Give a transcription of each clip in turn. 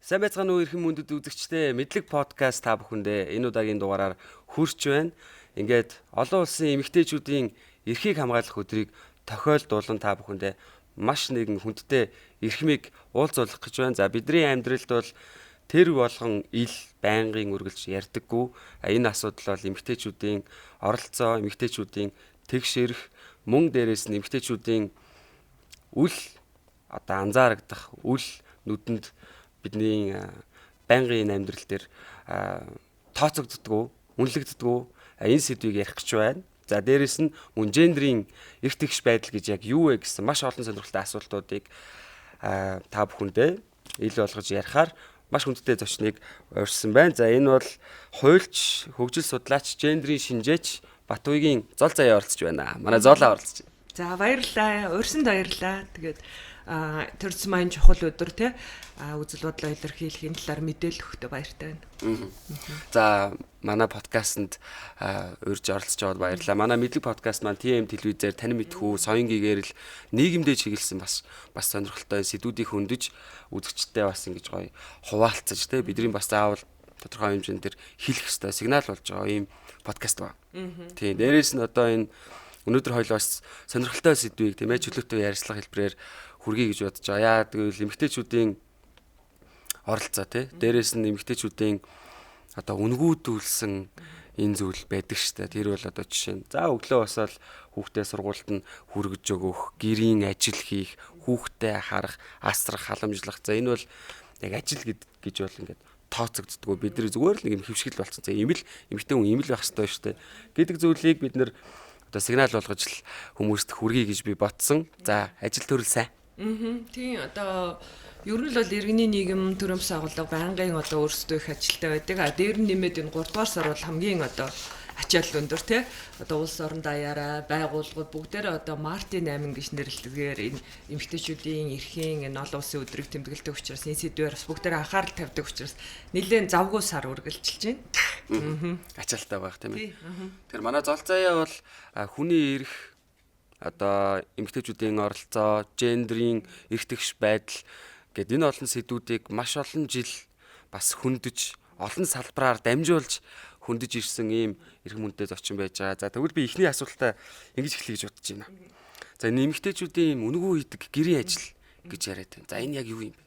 Сайн байцгаана уу эрхэм мөндөд үзэгчдээ мэдлэг подкаст та бүхэндээ энэ удаагийн дугаараар хүрч байна. Ингээд олон улсын эмэгтэйчүүдийн эрхийг хамгаалах өдрийг тохиолдуулан та бүхэндээ маш нэгэн хүндтэй эрхмийг уулзуулах гэж байна. За бидний амьдралд бол тэр болгон ил байнгын үргэлж ярьдаггүй. Энэ асуудал бол эмэгтэйчүүдийн оролцоо, эмэгтэйчүүдийн тэгш эрх, мөн дээрээс нь эмэгтэйчүүдийн үл анзаарагдах үл нүдэнд бидний байнгын амьдрал дээр тооцогддгоо, үнэлэгддгөө энэ сэдвийг ярих гэж байна. За дээрэс нь мөн гендрийн эрх тэгш байдал гэж яг юу вэ гэсэн маш олон сонирхолтой асуултуудыг та бүхэндээ ил болгож ярихаар маш хүндтэй зочныг урьдсан байна. За энэ бол хуульч, хөгжил судлаач, гендрийн шинжээч Батбаягийн Зол заяа оролцож байна. Манай Золоо оролцож байна. За баярлалаа. Урьсанд баярлалаа. Тэгээд төрс маань чухал өдөр те үзэл бодлоо илэрхийлэхийн талаар мэдээлэл өгөхдөө баяртай байна. За манай подкастэнд урьж оролцож байгаад баярлалаа. Манай мэдлэг подкаст маань TM телевизээр танин мэдхүү соён гэгэрэл нийгэмдээ чиглэсэн бас сонирхолтой сэдвүүдийг хөндөж үзэгчдээ бас ингэж гоё хуваалцаж те бидний бас заавал тодорхой хэмжээнд тэр хэлэх ёстой сигнал болж байгаа ийм подкаст ба. Тийм дээрээс нь одоо энэ өнөөдөр хоёул бас сонирхолтой сэдвийг тийм ээ чөлөөтэй ярилцлага хэлбэрээр хүргэе гэж бодож байгаа. Яа тэгвэл эмэгтэйчүүдийн оролцоо тий. Дээрээс нь эмэгтэйчүүдийн одоо үнгүүдүүлсэн энэ зүйл байдаг шүү дээ. Тэр бол одоо жишээ нь за өглөө босоод хүүхдээ сургуульд нь хүргэж өгөх, гэрийн ажил хийх, хүүхдээ харах, асрах, халамжлах. За энэ бол яг ажил гэж бол ингээд тооцогддгоо бид нар зүгээр л нэг юм хөвшгөл болсон. За имэл эмэгтэй хүн имэл байх хэрэгтэй шүү дээ. Гэдэг зүйлийг бид нар одоо сигнал болгож л хүмүүст хүргэе гэж би ботсон. За ажил төрөл сайн. Тийм одоо ер нь бол иргэний нийгэм төрөмс агуулга байнгын одоо өөрсдөө их ажилтаа байдаг. Дээр нь нэмээд энэ 3 дугаар сар бол хамгийн одоо ачаал өндөр те одоо улс орон даяараа байгууллагууд бүгдээрээ одоо Мартин 8 гэж нэрлэдгээр энэ эмэгтэйчүүдийн эрхийн энэ олон улсын өдрийг тэмдэглэдэг учраас энэ сэдвээр бас бүгдээрээ анхаарал тавьдаг учраас нэлээд завгүй сар үргэлжилж байна. Ачаалтай байх тийм ээ. Тэр манай Зол заяа бол хүний эрх одоо эмэгтэйчүүдийн оролцоо, гендрийн эрх тэгш байдал гэдэг энэ олон сэдвүүдийг маш олон жил бас хөндөж, олон салбараар дамжуулж хөндөж ирсэн ийм эрх мөндөд зочин байж байгаа. За тэгвэл би эхний асуултаа ингэж эхлэе гэж бодож байна. За эмэгтэйчүүдийн үнэгүй хийдэг гэрийн ажил гэж яриад байна. За энэ яг юу юм бэ?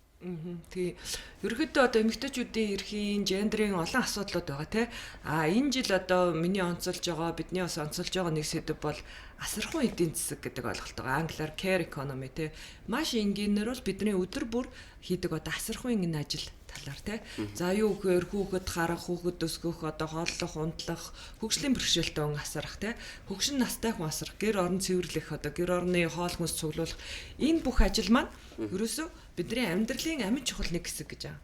Тий. Ерөнхийдөө одоо эмэгтэйчүүдийн эрхийн, гендрийн олон асуудлууд байгаа тий. Энэ жил одоо миний онцолж байгаа, бидний бас онцолж байгаа нэг сэдв бол асархан эдийн засаг гэдэг ойлголт байгаа. Англиар care economy тий. Маш энгийнээр бол бидний өдөр бүр хийдэг одоо асархан энэ ажил талаар тий. За юу гэхээр хүүхэд харах, хүүхэд өсгөх, одоо хооллох, унтлах, хөгжлийн бэрхшээлтэй хүн асарах тий. Хөгшин настай хүн асарах, гэр орон цэвэрлэх, одоо гэр орны хоол хүнс цуглуулах энэ бүх ажил маань ерөөсөө бидний амьдралын амин чухал нэг хэсэг гэж байгаа.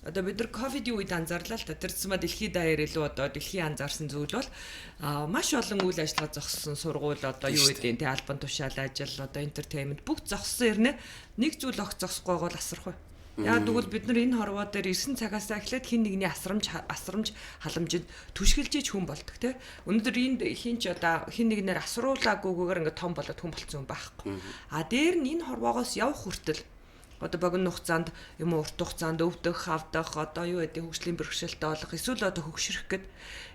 Одоо бид нар ковидын үед анзаарлаа л та тэр зэсмэ дэлхийд даяар илүү одоо дэлхийн анзаарсан зүйл бол маш олон үйл ажиллагаа зогссон сургууль одоо юу гэдэг нь тий албан тушаал ажил одоо entertainment бүгд зогссон ирнэ нэг зүйл огт зогсохгүй бол асархгүй. Яа тэгвэл бид нар энэ хорвоо дээр 9 цагаасаа эхлээд хин нэгний асрамж халамжид түшгэлжиж хүн болдог тий. Өнөөдөр энд хин ч одоо хин нэгнээр асруулаагүйгээр ингээд том болоод хүн болцсон байхгүй. Дээр нь энэ хорвоогоос явах хүртэл одоо богино хугацаанд юм уу урт хугацаанд өвдөх, хавдах, одоо юу гэдэг хөгжлийн бэрхшээлтэй болох, эсвэл одоо хөгшрөх гэд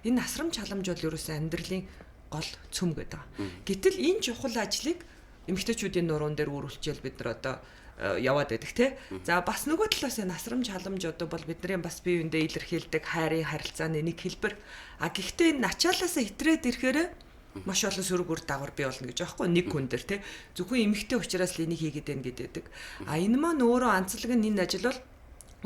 энэ асрамж халамж бол ерөөсөө амьдралын гол цөм гэдэг. Гэтэл энэ чухал ажлыг эмэгтэйчүүдийн нуруунд дээр үрүүлчихэл бид нар одоо яваад байдаг тий. За бас нөгөө талаас энэ асрамж халамж одоо бол бидний бас бие биендээ илэрхийлдэг хайрын харилцааны нэг хэлбэр. Гэхдээ энэ начаалаасаа итрээд ирэхээр маш олон сөрөг үр дагавар бий болно гэж аахгүй нэг хүн дээр тий. Зөвхөн эмэгтэй учраас л энийг хийгээд байна гэдэг. Энэ маань өөрөө анцлаг нь энэ ажил бол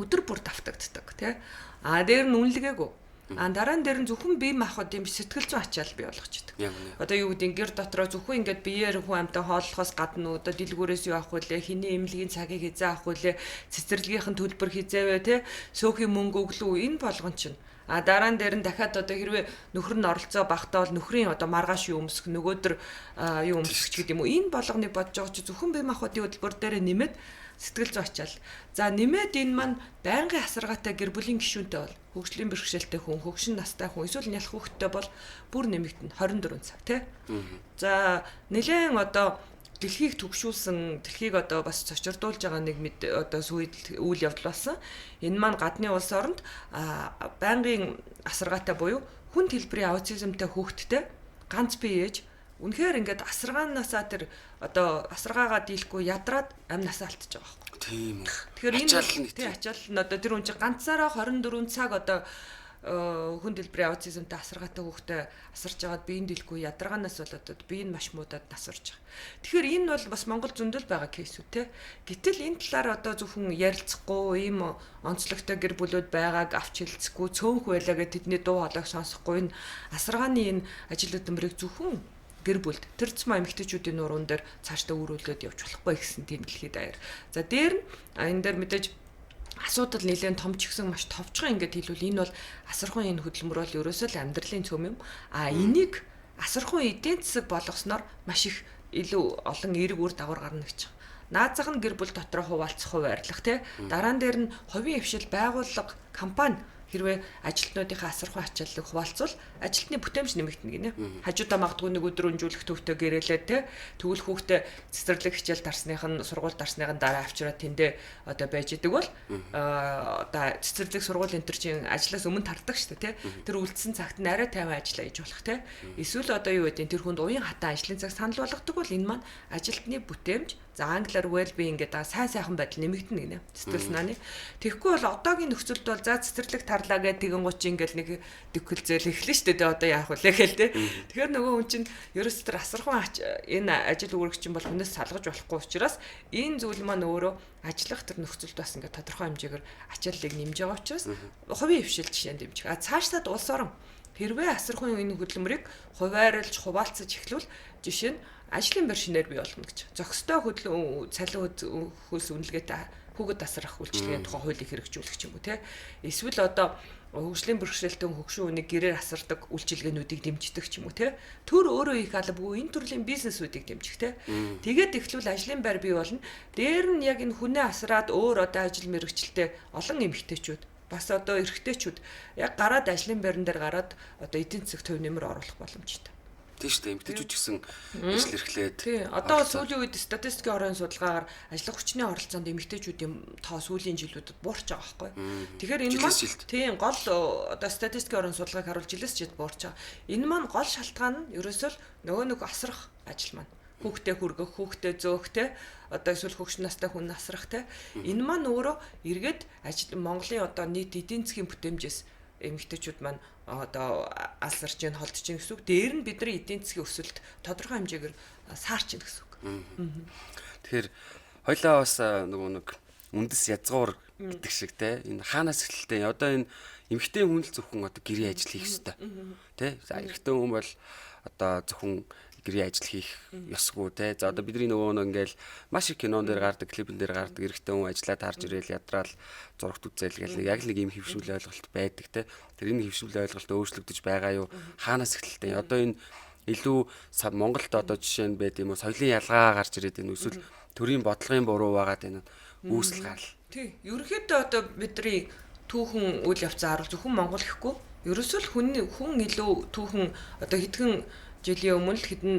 өдөр бүр давтагддаг тий. Дээр нь үнэлгээгүй. Дараа нь дээр нь зөвхөн бие махбод юм сэтгэл зүйн ачаал бий болгочдөг. Одоо юу гэдэг гэр дотроо зөвхөн ингээд биеэр хүн амьтаа хооллохоос гадна одоо дэлгүүрээс юу авах вүлээ, хиний эмнэлгийн цагийг хизээ авах вүлээ, цэцэрлэгийнхэн төлбөр хизээвэ тий. Сөөхий мөнгө өглөө энэ болгон чинь дараа нь дээр нь дахиад одоо хэрвээ нөхөр нь оролцоо багтаа бол нөхрийн одоо маргааш юу өмсөх нөгөөдөр юу өмсөх гэдэг юм уу энэ болгоныг бодож байгаа чи зөвхөн бие махбодын хөтөлбөр дээр нэмээд сэтгэл зүй ачаал. За нэмээд энэ маань байнгын асаргаатай гэр бүлийн гишүүнтэй бол хөгжлийн бэрхшээлтэй хүн, хөгшин настай хүн, эсвэл нялх хүүхэдтэй бол бүр нэмэгдэнэ 24 цаг тий. За нэлээд одоо дэлхийг түгшүүлсэн, дэлхийг одоо бас цочирдуулж байгаа нэг одоо сүйд үйл явдал болсон. Энэ маань гадны улс оронд байнгын асаргаатай буюу хүн хэлбэрийн аутизмтай хүүхэдтэй ганц бие ээж үнэхээр ингээд асаргаанаасаа тэр одоо асаргаагаа дийлэхгүй ядраад амнасаа алдчихж байгаа байхгүй. Тийм үү. Тэгэхээр энэ ачаал нь одоо тэр хүн чинь ганцаараа 24 цаг одоо хүн дэлбэрийн аутизмтай асаргаатай хүүхдээ асарч байгаад биеийн дэлгүй ядаргаанаас болоод бие нь маш муудаад насарч байгаа. Тэгэхээр энэ бол бас Монгол зөндөл байгаа кейсүүд те. Гэтэл энэ талаар одоо зөвхөн ярилцахгүй ийм онцлогтой гэр бүлүүд байгааг авч хэлцэхгүй цөөнх байлаа гэдэг тэдний дуу хоолойг сонсохгүй энэ асаргааны энэ ажил хөдөлмөрийг зөвхөн гэр бүлд тэр цэм эмэгтэйчүүдийн нуруунд дээр цаашдаа өрөөлөд явж болохгүй гэсэн тийм дэлхийд даяар. За дээр нь энэ дээр мэдээж асуудал нэлээд том ч гэсэн маш товчхон ингээд хэлвэл энэ бол асархан энэ хөдөлмөр бол ерөөсөө л амьдралын цөм юм. Энийг асархан эдийн засаг болгосноор маш их илүү олон эерэг үр дагавар гарна гэж байна. Наазах нь гэр бүл дотор хуваалцах хуваарлах тий. Дараа нь дээр нь хувийн хвшил байгууллага компани хэрвээ ажилтнуудынхаа асархан ачааллыг хуваалцвал ажилтны бүтээмж нэмэгдэнэ гинэ. Хажуудаа магадгүй нэг өдөр өнжүүлэх төвтэй гэрээлээ те тэгвэл хүүхдээ цэцэрлэг хичээл дарсных нь сургууль дарсных нь дараа авчираад тэндээ одоо байж идэг бол одоо цэцэрлэг сургууль энэ төр чинь ажлаас өмнө тардаг шүү дээ те тэр үлдсэн цагт нь арай тайван ажиллаа хийж болох те эсвэл одоо юу гэдэг тэр хүнд уян хатан ажлын цаг санал болгодог бол энэ маань ажилтны бүтээмж за англиар well-being гэдэг сайхан байдал нэмэгдэнэ гинэ. Сэтгэл санааны. Тэгэхгүй бол одоогийн нөхцөлд бол за цэцэрлэг тарлаа гэдэг тэгэн гуч ингээл нэг дэвхэлзэл эхлэн штэ тэ одоо яах вэ гээл тэ. Тэгэхээр нөгөө хүн чинь ерөөс тэр асархан энэ ажил үүрэгчин бол хүнээс салгаж болохгүй учраас энэ зүйл маань өөрөө ажиллах тэр нөхцөлд бас ингээд тодорхой хэмжээгээр ачааллыг нэмж байгаа учраас хувийн хвшил жишээ дэмжих. Цаашдаа улс орон хэрвээ асархан энэ хөдөлмөрийг хуваарлж хуваалцаж эхлүүл жишээ нь ажлын байр шинээр бий болно гэж. Зохистой цалин хөлс үнэлгээтэй хүүхэд асрах үйлчлэгийн тухай хуулийг хэрэгжүүлэх ч юм уу те. Эсвэл одоо хөгжлийн бэрхшээлтэй хөгшин үнийг гэрээр асардаг үйлчилгээнүүдийг дэмждэг ч юм уу те. Төр өөрөө их албагүй энэ төрлийн бизнесүүдийг дэмжих те. Тэгээд эхлүүл ажлын байр бий болно. Дээр нь яг энэ хүнээ асраад өөр одоо ажил мэргэжилтэй олон эмэгтэйчүүд бас одоо эрэгтэйчүүд яг гараад ажлын байран дээр гараад одоо эдийн засаг төв нэмэр оруулах боломжтой. Тийм шүү дээ. Эмэгтэйчүүд гэсэн ажил эрхлээд. Тийм. Одоо сүүлийн үед статистикийн орон судалгаагаар ажиллах хүчний оролцоонд эмэгтэйчүүдийн тоо сүүлийн жилүүдэд буурч байгаа байхгүй. Тэгэхээр энэ маань тийм гол одоо статистикийн орон судалгааг харуулж жилээс жилд буурч байгаа. Энэ маань гол шалтгаан нь ерөөсөө нөгөө нэг асрах ажил маань. Хүүхдээ хүргэх, хүүхдээ зөөхтэй одоо эсвэл хөгш настай хүн асрах те. Энэ маань өөрөө эргээд Монголын одоо нийт эдийн засгийн бүтээмжээс эмэгтэйчүүд маань одоо алсарч ийн холдож ийн гэсэн үг. Дээр нь бидний эдийн засгийн өсөлт тодорхой хэмжээгээр саарч ийн гэсэн үг. Тэгэхээр хоёлаа бас нөгөө нэг үндэс язгуур гэдэг шиг те энэ хаанаас эхэлтэй одоо энэ эмэгтэй хүн л зөвхөн одоо гэрийн ажил хийх ёстой. Тэ? За эрэгтэй хүн бол одоо зөвхөн гэрийн ажил хийх ёсгүй те. За одоо бидний нөгөө нэг ингээл маш их кинон дээр гардаг, клипэн дээр гардаг эрэгтэй хүн ажиллаад харж ирээл ядраал зурагт үзэл гэл яг л нэг юм хөвшүүл ойлголт байдаг те. Тэр энэ хөвшүүл ойлголт өөрчлөгдөж байгаа юу? Хаанаас эхэлтэй? Одоо энэ илүү Монголд одоо жишээ нь байд юм уу? Соёлын ялгаа гарч ирээд энэ эсвэл төрийн бодлогын буруу байгаад энэ үүсэл гарал. Тий. Ерөнхийдөө одоо бидний түүхэн үйл явцаар зөвхөн Монгол гэхгүй ерөөсөө л хүн илүү түүхэн одоо хэдхэн жилийн өмнө хэдэн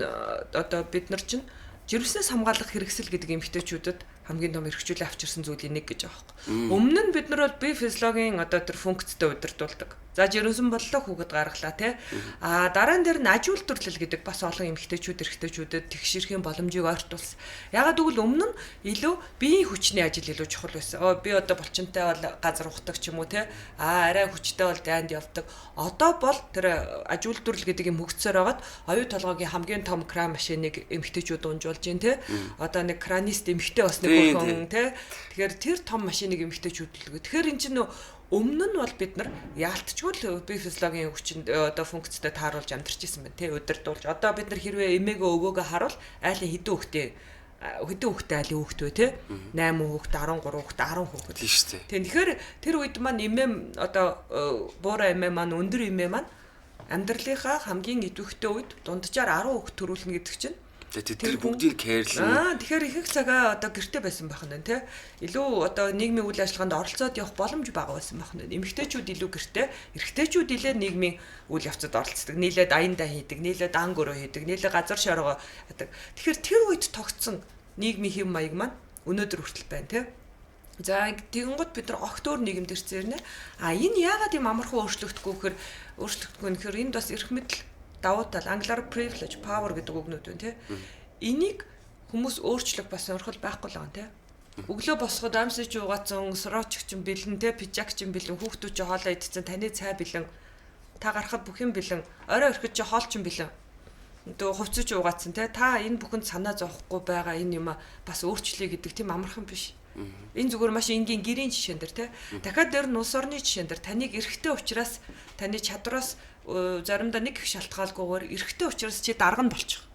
одоо бид нар чинь жирэмснээс хамгаалах хэрэгсэл гэдэг эмэгтэйчүүдэд хамгийн том эрхчлөлөө авчирсан зүйлийн нэг гэж байгаа юм. Өмнө нь бид нар бол бие физиологийн одоо тэр функцтэй удирдуулдаг. За жирэмсэн боллоо хүүхэд гаргалаа тий. Дараа нь дээр нь аж үйлдвэрлэл гэдэг бас олон эмэгтэйчүүд эрэгтэйчүүдэд тэгшэрхийн боломжийг ойртуулсан. Ягаад гэвэл өмнө нь илүү биеийн хүчний ажил илүү чухал байсан. Би одоо булчинтай бол газар ухдаг ч юм уу тий. Арай хүчтэй бол дайнд явдаг. Одоо бол тэр аж үйлдвэрлэл гэдэг юм хөгжсөөр байгаад оюу толгойн хамгийн том кран машиныг эмэгтэйчүүд унжуулж байна тий. Одоо нэг кранист эмэгтэй бас нэг хүн тий. Тэгэхээр тэр том машиныг эмэгтэйчүүд л. Тэгэхээр эн чинь өмнө нь бол бид нар яалтчгүй л бие физиологийн хүчинд одоо функцтэй тааруулж амьдарч ирсэн байна тий удирдуулж. Одоо бид нар хэрвээ эмээгөө өвөөгөө харуул айлын хэдэн хүүхдээ айлын хүүхдээ тий 8 хүүхдээ 13 хүүхдээ 10 хүүхдээ тий шүү дээ. Тэгэхээр тэр үед маань эмээ одоо буура эмээ маань өндөр эмээ маань амьдралынхаа хамгийн идэвхтэй үед дунджаар 10 хүүхд төрүүлнэ гэдэг чинь Тэр бүгдийг кэрлэн. Тэгэхээр ихэнх цагаа одоо гэрте байсан байх нь тий. Илүү одоо нийгмийн үйл ажиллагаанд оролцоод явах боломж бага байсан байх нь. Эмэгтэйчүүд илүү гэрте, эрэгтэйчүүд илээ нийгмийн үйл явцад оролцдог. Нийлээд аяндаа хийдэг, нийлээд ан гөрөө хийдэг, нийлээд газар шоргоо яадаг. Тэгэхээр тэр үед тогтсон нийгмийн хэв маяг маань өнөөдөр хүртэл байна тий. За тэгэнгუთ бид нар огт өөр нийгэмд ирсэн нэ. Энэ яагаад ийм амархан өөрчлөгдөхгүй гэхээр энд бас эрх мэдэл давуу тал англиар privilege power гэдэг үгнүүд байна тий. Энийг хүмүүс өөрчлөх бас сонирхол байхгүй л байгаа тий. Өглөө босоход амсаж угаацсан срооч чинь бэлэн тий, пижак чинь бэлэн, хүүхдүүд чинь хоолоо идсэн, таны цай бэлэн. Та гарахад бүх юм бэлэн. Орой орхид чинь хоол чинь бэлэн. Дөө хувцаж угаацсан тий. Та энэ бүхэнд санаа зовхгүй байгаа энэ юм бас өөрчлөе гэдэг тийм амархан биш. Энэ зүгээр маш энгийн гэрийн жишээн дэр тий. Дахиад дээр нь улс орны жишээн дэр таныг эрхтэй учраас таны чадвараас заримдаа нэг их шалтгаалгүйгээр эрхтэй учраас чи дарга нь болчих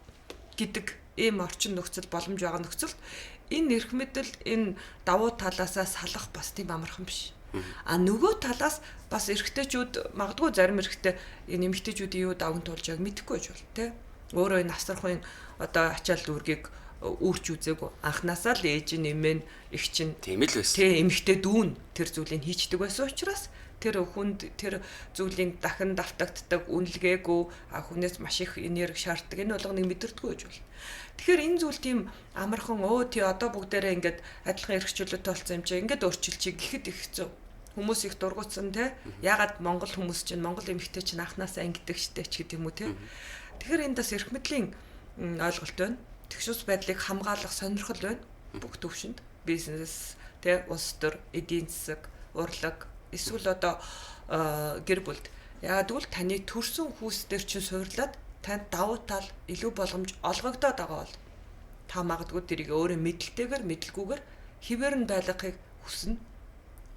гэдэг ийм орчин нөхцөл боломж байгаа нөхцөлд энэ эрх мэдэл энэ давуу талаасаа салах бас тийм амархан биш. Нөгөө талаас бас эрхтэйчүүд магадгүй зарим эрхтэй энэ эмэгтэйчүүдийн юу даван туулж байгааг мэдэхгүй байж бол тий. Өөрөө энэ асархын одоо ачаал дүүргийг үрж үзээгүй. Анханасаа л ээж нь эмээ их чинь тийм л байсан. Тий эмэгтэй дүүн тэр зүйлийг хийчдэг байсан учраас тэр хүнд тэр зүйлийн дахин давтагддаг үнэлгээгүй хүнээс маш их энерги шаарддаг. Энэ болгоныг мэдэрдэггүй гэж бол. Тэгэхээр энэ зүйл тийм амархан тий одоо бүгдээрээ ингээд адилхан эрх чөлөөтэй болсон юм чи ингээд өөрчилчих гэхэд их хэцүү. Хүмүүс их дургуутсан тий. Ягаад Монгол хүмүүс чинь Монгол эмэгтэй чинь анханасаа ангидаг штэ ч гэдэг юм уу тий. Тэгэхээр энэ бас эрх мэдлийн ойлголт байна. Тэгшүүс байдлыг хамгаалах сонирхол байна. Бүх төвшөнд бизнес тий улс төр эдийн засаг урлаг эсвэл одоо гэр бүлд яагаад гэвэл таны төрсөн хүүс дээр чинь суурлаад танд давуу тал илүү боломж олгогдоод байгаа бол та магадгүй тэрийг өөрөө мэдлэлтэйгээр мэдлгүйгээр хിവэр нь байлгахыг хүснэ.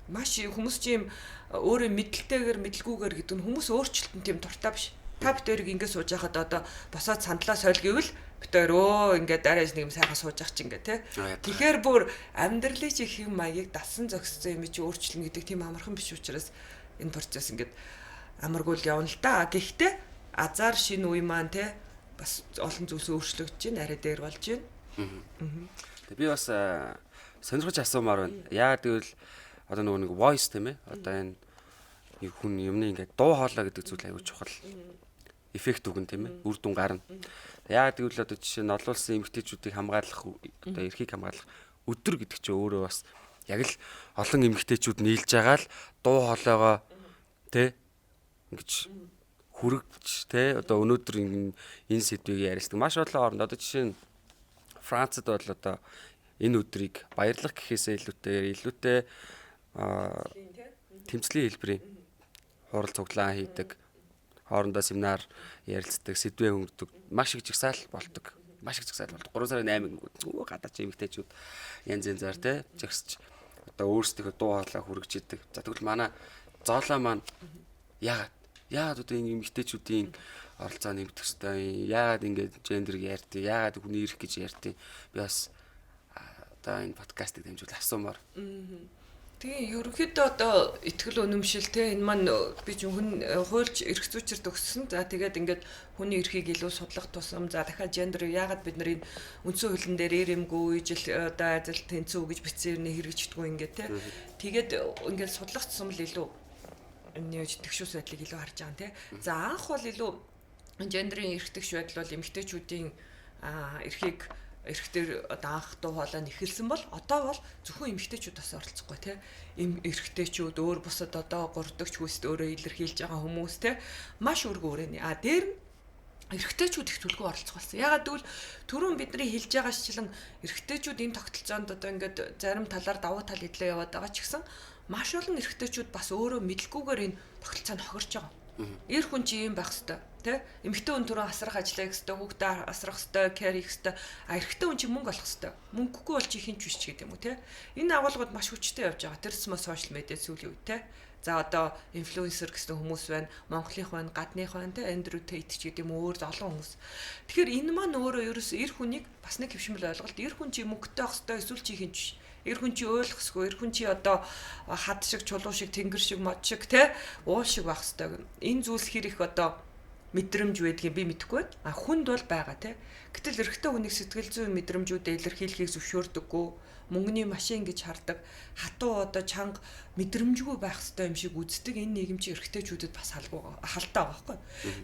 Маш хүмүүс чинь өөрөө мэдлэлтэйгээр мэдлгүйгээр гэдэг нь хүмүүс өөрчлөлтөнд тийм дуртай биш. Та битэрийг ингээд сууж байхад одоо босоод сандлаа сойл гэвэл битэр ингээд дарааж нэг юм сайхан сууж ах чинь ингээд тий. Тэгэхээр бүр амьдралын чи хэв маягийг дасан зогссон юм чи өөрчлөн гэдэг тийм амархан биш учраас энэ процесс ингээд амаргүй л явна л да. Гэхдээ азар шинэ үе маань тий бас олон зүйлс өөрчлөгдөж байна, арай дээр болж байна. Би бас сонирхож асуумаар байна. Яагаад гэвэл одоо нэг voice тийм ээ. Одоо энэ нэг хүн юмны ингээд дуу хоолой гэдэг зүйл аягүй чухал. Эффект өгөн тийм ээ. Үр дүн гарна. Яагаад гэвэл одоо жишээ нь олуулсан эмэгтэйчүүдийг хамгаалах одоо эрхийг хамгаалах өдөр гэдэг чинь өөрөө бас яг л олон эмэгтэйчүүд нийлж байгаа л дуу хоолойгоо тий ингэж хүргэж тий одоо өнөөдөр энэ сэдвийг ярилцдаг. Маш олон оронд одоо жишээ нь Францад бол одоо энэ өдрийг баярлах гэхээсээ илүүтэй тэмцлийн хэлбэрийн хурал цуглаан хийдэг. Хоорондоо семинар ярилцдаг, сэдвээ хөнгөдөг, маш их жигсаал болдог. Маш их жигсаал болдог. 3 сарын 8-нд гадаач эмэгтэйчүүд янз янзаар те жигсч одоо өөрсдийнхөө дуу хоолой хүргэж идэг. За тэгвэл манай зоолоо маань яагаад одоо энэ эмэгтэйчүүдийн оролцоо нэмэгдэх ёстой, яагаад ингэж гендерийг ярьдیں, яагаад хүний эрх гэж ярьдیں. Би бас одоо энэ подкастыг дамжуул асуумаар. Тэгээ ерөнхийдөө одоо итгэл үнэмшил те энэ маань би ч хуульч эрх зүйчрд өгсөн. За тэгээд ингээд хүний эрхийг илүү судлах тусам за дахиад гендер яагаад бид нар энэ үндсэн хуулийн дээр эрэмгүй ижил одоо ажил тэнцүү гэж бичсээр нэ хэрэгждэггүй ингээд те. Тэгээд ингээд судлах тусам л илүү энэ тэгшүүс байдлыг илүү харж байгаа те. За анх бол илүү гендерийн эрх тэгш байдал бол эмэгтэйчүүдийн эрхийг эрхтэр одоо анх дуу хоолой нь эхэлсэн бол одоо бол зөвхөн эмэгтэйчүүд бас оролцохгүй тий. Эрхтэйчүүд өөр бусад одоо гурдагч хүсд өөрөө илэрхийлж байгаа хүмүүс тий. Маш өргөөрэй. Дээр нь эрхтэйчүүд их төлгөө оролцох болсон. Ягаад гэвэл түрүүн бидний хэлж байгаа шилэн эрхтэйчүүд энэ тогтолцоонд одоо ингээд зарим талаар давуу тал идлээ яваад байгаа ч гэсэн маш олон эрхтэйчүүд бас өөрөө мэдлгүйгээр энэ тогтолцоонд хохирч байгаа. Эр хүн чи юм байх хэвээр тий эмэгтэй хүн түрүү асрах ажиллаа гэх хэвээр хүүхдээ асрах хэвээр care хийх хэвээр эрэгтэй хүн чи мөнгө олох хэвээр мөнгөгүй бол чи хинч биш ч гэдэг юм уу тий энэ агуулгууд маш хүчтэй явж байгаа тэрс мө сошиал медиа сүүлийн үед тий за одоо инфлюенсер гэсэн хүмүүс байна монголынх байна гадных байна тий Эндрю Тейт ч гэдэг юм өөр олон хүмүүс тэгэхээр энэ маань өөрөө ерөөс эр хүнийг бас нэг хөвшмөл ойлголт эр хүн чи мөнгөтэй байх хэвээр эсвэл чи хинч биш эр хүн чи ойлгосгүй эр хүн чи одоо хад шиг чулуу шиг тэнгэр шиг мод шиг тий уул шиг байх хэвээр энэ зүйлс хэр их одоо мэдрэмж байдгийг би мэдэхгүй байна. А хүнд бол байгаа тий. Гэтэл эрэгтэй хүнийг сэтгэл зүйн мэдрэмжүүдээ илэрхийлэхийг зөвшөөрдөггүй. Мөнгөний машин гэж хардаг. Хатуу одоо чанга мэдрэмжгүй байх ёстой юм шиг үздэг энэ нийгэм чи эрэгтэйчүүдэд бас халдаа байгаа байхгүй.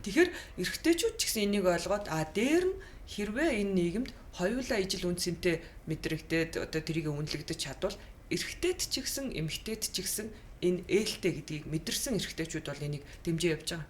Тэгэхээр эрэгтэйчүүд ч гэсэн энийг ойлгоод дээр нь хэрвээ энэ нийгэмд хоёулаа ижил үнцэнтэй мэдрэгдээд одоо тэрийг үнэлэгдэж чадвал эрэгтэйд ч гэсэн эмэгтэйд ч гэсэн энэ ээлтэй гэдгийг мэдэрсэн эрэгтэйчүүд бол энийг дэмжиж явж байгаа.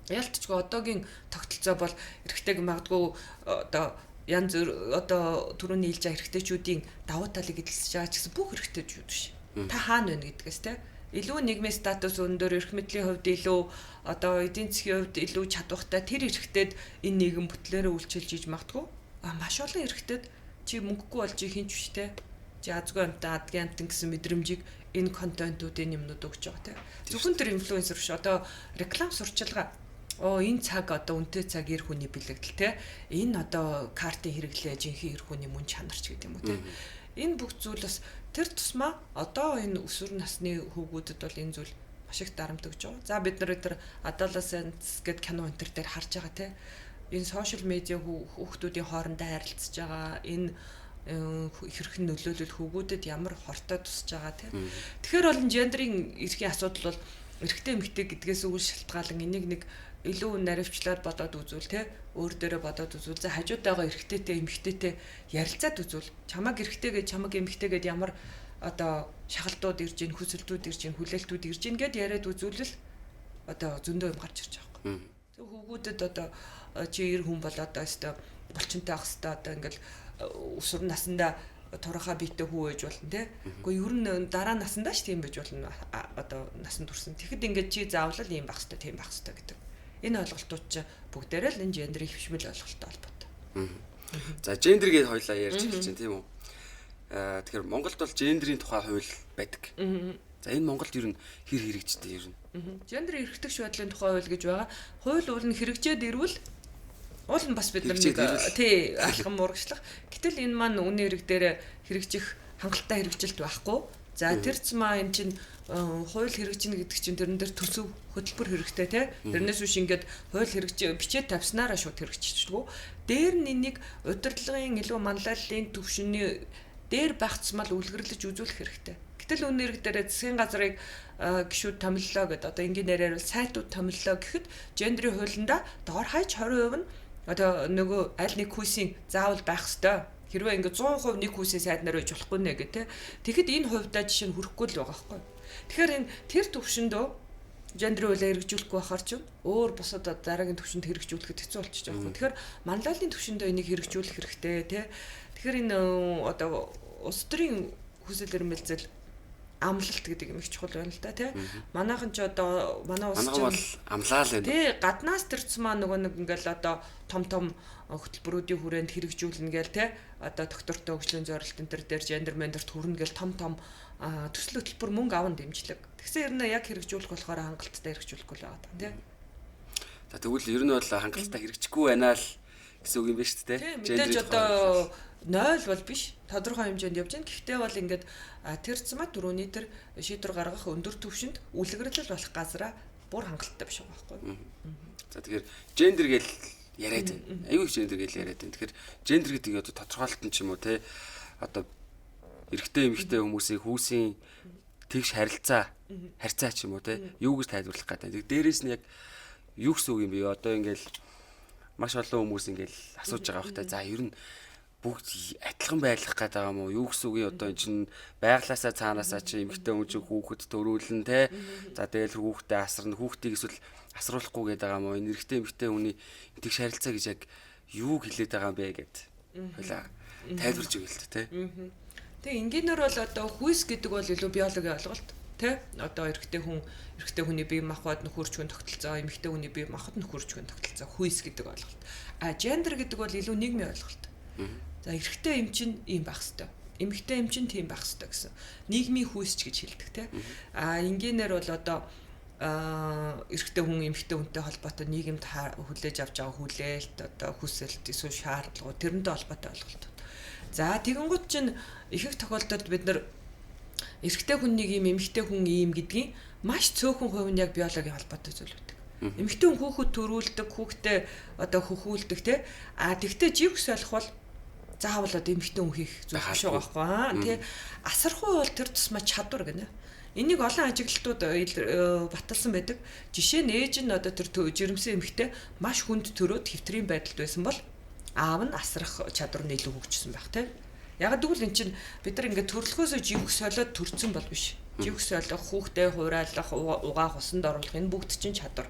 Ялцчгүй одоогийн тогтолцоо бол эрэгтэйг магадгүй одоо янз бүр одоо түрүүний хэлж байгаа эрэгтэйчүүдийн давуу талыг эзэлж байгаа ч гэсэн бүх эрэгтэйчүүд биш. Та хаана байна гэдгээс те илүү нийгмийн статус өндөр эрх мэдлийн хувьд илүү одоо эдийн засгийн хувьд илүү чадвартай тэр эрэгтэйд энэ нийгэм бүтлээрээ үйлчилж иж магадгүй. Маш олон эрэгтэйд чи мөнгөгүй болж хинч биш те. Чи азгүй амтаа адгийн амтан гэсэн мэдрэмжийг энэ контентуудын юмнууд өгч байгаа те. Зөвхөн тэр инфлюенсер биш одоо реклам сурчилгаа энэ цаг одоо үнэтэй цаг эр хүний бэлэгдэл те энэ одоо картын хэрэглээ жинхэнэ эр хүний мөн чанарч гэдэг юм уу те энэ бүх зүйл бас тэр тусмаа одоо энэ өсвөр насны хүүгүүдэд бол энэ зүйл маш их дарамтгаж байгаа. За бид нар тэр adolescence гэдэг кино энэ төр дээр харж байгаа те энэ сошиал медиа хүүхдүүдийн хоорондоо харилцаж байгаа энэ хэрхэн нөлөөлөл хүүгүүдэд ямар хортой тусаж байгаа те тэгэхээр бол гендерийн эрхийн асуудал бол эрэгтэй эмэгтэй гэдгээс үл шалтгаалan энийг нэг илүү наривчлаад бодоод үзвэл те өөр дээрээ бодоод үзвэл за хажууд байгаа эрэгтэйтэй эмэгтэйтэй ярилцаад үзвэл чамаг эрэгтэй гэж чамаг эмэгтэй гэд ямар одоо шагалдууд ирж ийн хүсэлтүүд ирж ийн хүлээлтүүд ирж ийн гэд яриад үзүүлэл одоо зөндөө юм гарч ирж байгаа юм. Тэг хүүгүүдэд одоо чи эр хүн бол одоо өстой булчинтай ах хэвээр одоо ингээл өсвөр насандаа турхаа биетэй хүү ээж болно те. Гэхдээ ер нь дараа насандаа ч тийм байж болно одоо насанд хүрсэн. Тэгэхэд ингээд чи заавал ийм байх хэвээр тийм байх хэвээр гэдэг. Энэ ойлголтууд ч бүгдээрээ л энэ гендерийн хөвшмөл ойлголттой холбоотой. За гендер гэж хоёлаа ярьж эхэлж байна тийм үү? Тэгэхээр Монголд бол гендерийн тухай хууль байдаг. За энэ Монголд ер нь хэр хэрэгждэг ер нь? Гендерийн эрхтгч байдлын тухай хууль гэж байгаа. Хууль уул нь хэрэгжээд ирвэл уул нь бас бид нар тий алхам урагшлах. Гэтэл энэ маань үнийн эрэг дээр хэрэгжих хангалттай хэрэгжилт байхгүй. За тэр цэма эн чинь хууль хэрэгжинэ гэдэг чинь тэрэн дээр төсөв хөтөлбөр хэрэгтэй тий. Тэрнээс биш ингээд хууль хэрэгжиж бичээд тавьснараа шууд хэрэгжчихвгүй. Дээр нь энийг удирдлагын илүү манлайллын төвшөний дээр багцмал үлгэрлэж үзүүлэх хэрэгтэй. Гэтэл үнийн эрэг дээр засгийн газрыг гишүүд томиллоо гэдэг одоо ингээр бол сайтууд томиллоо гэхэд гендерийн хуулиндаа доор хаяж 20% нь одоо нөгөө аль нэг хүйсийн заавал байх ёстой. Хэрвээ ингээд 100% нэг хүйсийн сайд нар байж болохгүй нэ гэх тээ. Тэгэхэд энэ хувьдаа жишээ нь хүрэхгүй л байгаа байхгүй. Тэгэхээр энэ тэр төвшөндөө гендерийн хуулиар хэрэгжүүлэхгүй байхаар чинь өөр бусад дараагийн төвшөнд хэрэгжүүлэхэд хэцүү болчихж байгаа байхгүй. Тэгэхээр манлайлалын төвшөндөө энийг хэрэгжүүлэх хэрэгтэй тий. Тэгэхээр энэ одоо улс төрийн хүсэл эрмэлзэл амлалт гэдэг юм их чухал байна л да тий. Манайхан ч одоо манай улс чинь амлаа л байна. Тий гаднаас төрцмаа нөгөө нэг ингээл одоо том хөтөлбөрүүдийн хүрээнд хэрэгжүүлнэ гээл тий. Одоо доктортой хөгжлийн зорилтын төр дээр гендер мендерт хүрнэ гээл том төсөл хөтөлбөр мөнгө аван дэмжлэг. Тэгсэн хэрнээ яг хэрэгжүүлэх болохоор хангалттай хэрэгжүүлэхгүй л байгаа тий. За тэгвэл ер нь бол хангалттай хэрэгжихгүй байна л гэсэн үг юм байна шүү дээ. Мэдээж одоо 0 бол биш. Тодорхой хэмжээнд явж байна. Гэхдээ бол ингээд тэр цэма түрүүний тэр шийдвэр гаргах өндөр түвшинд үлгэрлэл болох газараа бүр хангалттай биш байгаа байхгүй. За тэгэхээр гендер гэж яриад байна. Аюу их гендер гэж яриад байна. Тэгэхээр гендер гэдэг нь одоо тодорхойлолт нь ч юм уу те одоо эрэгтэй эмэгтэй хүмүүсийн хүүсийн тэгш харилцаа ч юм уу те юу гэж тайлбарлах гэдэг. Дээрээс нь яг юу гэсэн үг юм бэ? Одоо ингээл маш олон хүмүүс ингээл асууж байгаа бахтай. За ер нь бүгд адилхан байлгах гэдэг юм уу? Юу гэсэн үг юм одоо энэ чинь байглаасаа цаанаасаа чи эмэгтэй хүн чинь хүүхэд төрүүлэн те. За тэгэл хүүхдээ асарна, хүүхдийг эсвэл асруулахгүй гэдэг юм уу? Энэ эрэгтэй эмэгтэй хүний тэгш харилцаа гэж яг юу хэлээд байгаа юм бэ гэд. Хойлоо тайлбарж өгье л те. Тэг энгийнээр бол одоо хүйс гэдэг бол илүү биологийн ойлголт тий одоо эрэгтэй хүний бие махбод нөхөрч хүн тогтолцоо эмэгтэй хүний бие махбод нөхөрч хүн тогтолцоо хүйс гэдэг ойлголт. Гендер гэдэг бол илүү нийгмийн ойлголт. За эрэгтэй эм чинь ийм байх хэвээр. Эмэгтэй эм чинь тийм байх хэвээр гэсэн. Нийгмийн хүйсч гэж хэлдэг тий. Энгийнээр бол одоо эрэгтэй хүн эмэгтэй хүнтэй холбоотой нийгэмд хүлээж авч байгаа хүлээлт одоо хүсэлт эсвэл шаардлагууд тэрнтэй холбоотой ойлголт. За тэгэнгუთ чинь ихэнх тохиолдолд бид нар эрэгтэй хүнийг ийм эмэгтэй хүн ийм гэдгийг маш цөөхөн хувь нь яг биологийн холбоотой зүйл үүдэг. Эмэгтэй хүн хүүхэд төрүүлдэг, хүүхдээ одоо хөхүүлдэг те. Тэгтээ живс болох бол заавал одоо эмэгтэй хүн хийх зүйл биш байгаа байхгүй тий. Асархуй бол тэр тусмаа чадвар гэнэ. Энийг олон ажиглалтууд баталсан байдаг. Жишээ нь ээж нь одоо тэр жирэмсэн эмэгтэй маш хүнд төрөөд хэвтрийн байдалд байсан бол аав нь асрах чадвар нь илүү хөгжсөн байх тий. Яг тэгвэл эн чинь бид нар ингээд төрөлхөөсөө живх солиод төрцөн бол биш. Живх солих, хүүхдээ хураалах, угаах, усанд оруулах энэ бүгд чинь чадвар.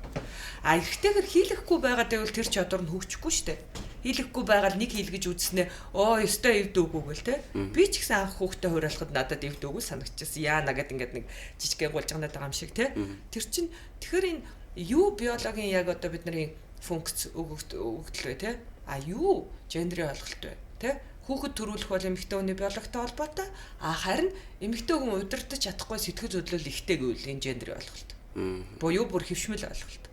Эрэгтэйгээр хийлэхгүй байгаа гэвэл тэр чадвар нь хөгжихгүй шүү дээ. Хийлэхгүй байгаад нэг хийлгэж үзснээ ёстой эвд үгүй гэл те. Би ч гэсэн анх хүүхдээ хураалахад надад эвд үгүй санагдчихсан. Яана гэд ингээд нэг жижигхэн гулжганаад байгаа юм шиг те. Тэр чинь тэгэхээр энэ юу биологийн яг одоо бидний функц өгөгдөл вэ те. Юу гендрийн ойлголт вэ те. Хүүхэд төрүүлэх бол эмэгтэй хүний биологтой холбоотой. Харин эмэгтэй хүн удирдах чадахгүй сэтгэл хөдлөл ихтэй гэвэл энэ гендрийн ойлголт. Буюу бүр хөвшмөл ойлголт.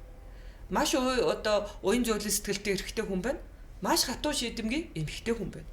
Маш одоо уян зөөлөн сэтгэлтэй эрэгтэй хүн байна. Маш хатуу шийдэмгий эмэгтэй хүн байна.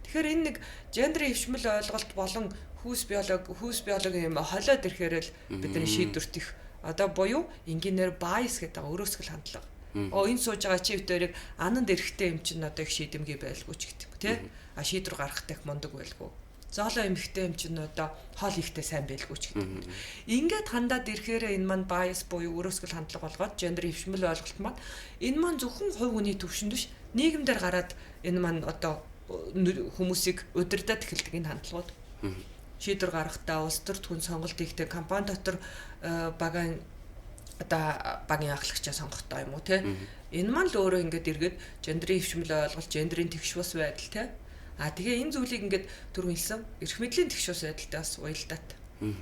Тэгэхээр энэ нэг гендрийн хөвшмөл ойлголт болон хүүс биологийн юм холиод ирэхээр л бидний шийдвэрт их одоо буюу инженер байс гэдэг өөрөөсгөл хандлага. Энэ сууж байгаа чи битэрийг ананд эрэхтэй юм чинь одоо их шийдэмгий байлгүй ч гэдэг тий. Шийдвэр гаргахтай их мундаг байлгүй. Зоолоо эмхтэй юм чинь одоо хоол ихтэй сайн байлгүй ч гэдэг. Ингээд хандаад ирэхээр энэ маань байс буюу өөрөөсгөл хандлага болгоод гендер хөвшмөл ойлголт маань энэ маань зөвхөн хувь хүний төвшөнд биш нийгэмдэр гараад энэ маань одоо хүмүүсийг удирдах эхэлдэг энэ хандлагууд. Шийдвэр гаргахдаа улс төр түн сонголт хийхдээ компани дотор багийн ахлагчаа сонгохтой юм уу те. Энэ маань л өөрөө ингээд эргээд гендрийн хөвшмөл ойлголт, гендрийн тэгш бус байдал те. Тэгээ энэ зүйлийг ингээд түрүү хэлсэн эрх мэдлийн тэгш бус байдалтай бас уялдаад.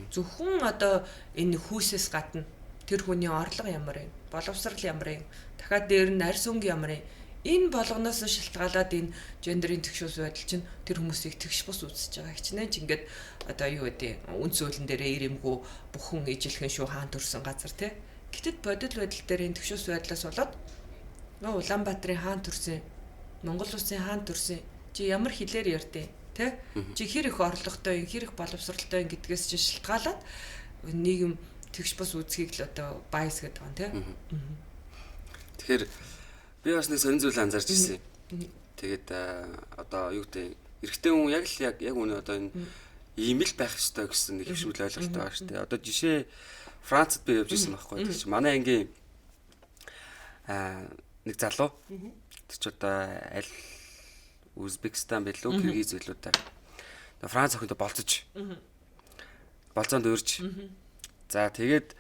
Зөвхөн одоо энэ хүүсээс гадна тэр хүний орлого ямар юм, боловсрал ямар юм, дахиад дээр нь арьс өнгө ямар юм. Энэ болгоноос шалтгаалаад энэ гендрийн тэгш бус байдал чинь тэр хүмүүсийг тэгш бус үзэж байгаа. Хичнээн ч ингээд одоо юу гэдэг үн цөөлөн дээрээ ирэмгүй бүхэн ижилхэн шүү хаан төрсэн газар те. Гэтэл бодит байдал дээр энэ тэгш бус байдлаас болоод Улаанбаатарын хаан төрсэн, Монгол улсын хаан төрсэн чи ямар хэлээр ярьдیں۔ Тэ? Чи хэр их орлоготой, хэр их боловсралтай гэдгээс чи шалтгаалаад нийгэм тэгш бус үзхийг л одоо байс гэдэг юм, тэ? Тэгэхээр би бас нэг сонир зүйл анзаарч ирсэн. Тэгээд одоо юу гэдэг эрэгтэй хүн яг үнэ одоо энэ ийм л байх ёстой гэсэн нэг хөвшмөл ойлголт байгаа шүү дээ. Одоо жишээ Францад би явж ирсэн байхгүй. Тэр чинь манай ангийн нэг залуу тэр ч одоо аль Узбекистан билүү Киргиз билүү та. Франц охинтой болцож. Болцоонд урьж. За тэгээд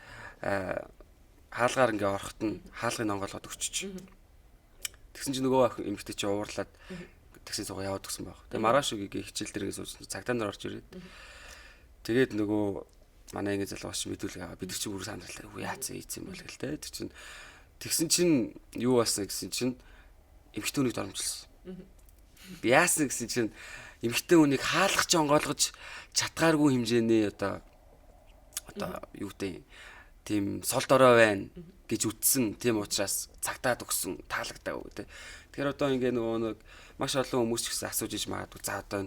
хаалгаар ингээ ороход нь хаалгын онгоолгоод өччих. Тэгсэн чинь нөгөө охин эмэгтэй чи уурлаад такси цугаа яваад гисэн баг. Тэгээ маргааш үгийн хичээл дээрээ сууж цагтаа нар орж ирээд. Тэгээд нөгөө манай ангийн залуу бас мэдүүлэг аваа. Бид нар чи бүр санаалаа. Яац ийцэн бол гэл те. Тэр чинь тэгсэн чинь юу болсон гэсэн чинь эмэгтэй хүнийг доромжилсан. Би яасан гэсэн чинь эмэгтэй хүнийг хаалгах ч онгойлгож чатгааргүй хэмжээний одоо юу гэдэг тийм сол дорой байна гэж үтсэн. Тийм учраас цагтаад өгсөн таалагдаа үү те. Тэгэхээр одоо ингээ нөгөө нэг маш олон хүмүүс ч гэсэн асууж иж магадгүй. За одоо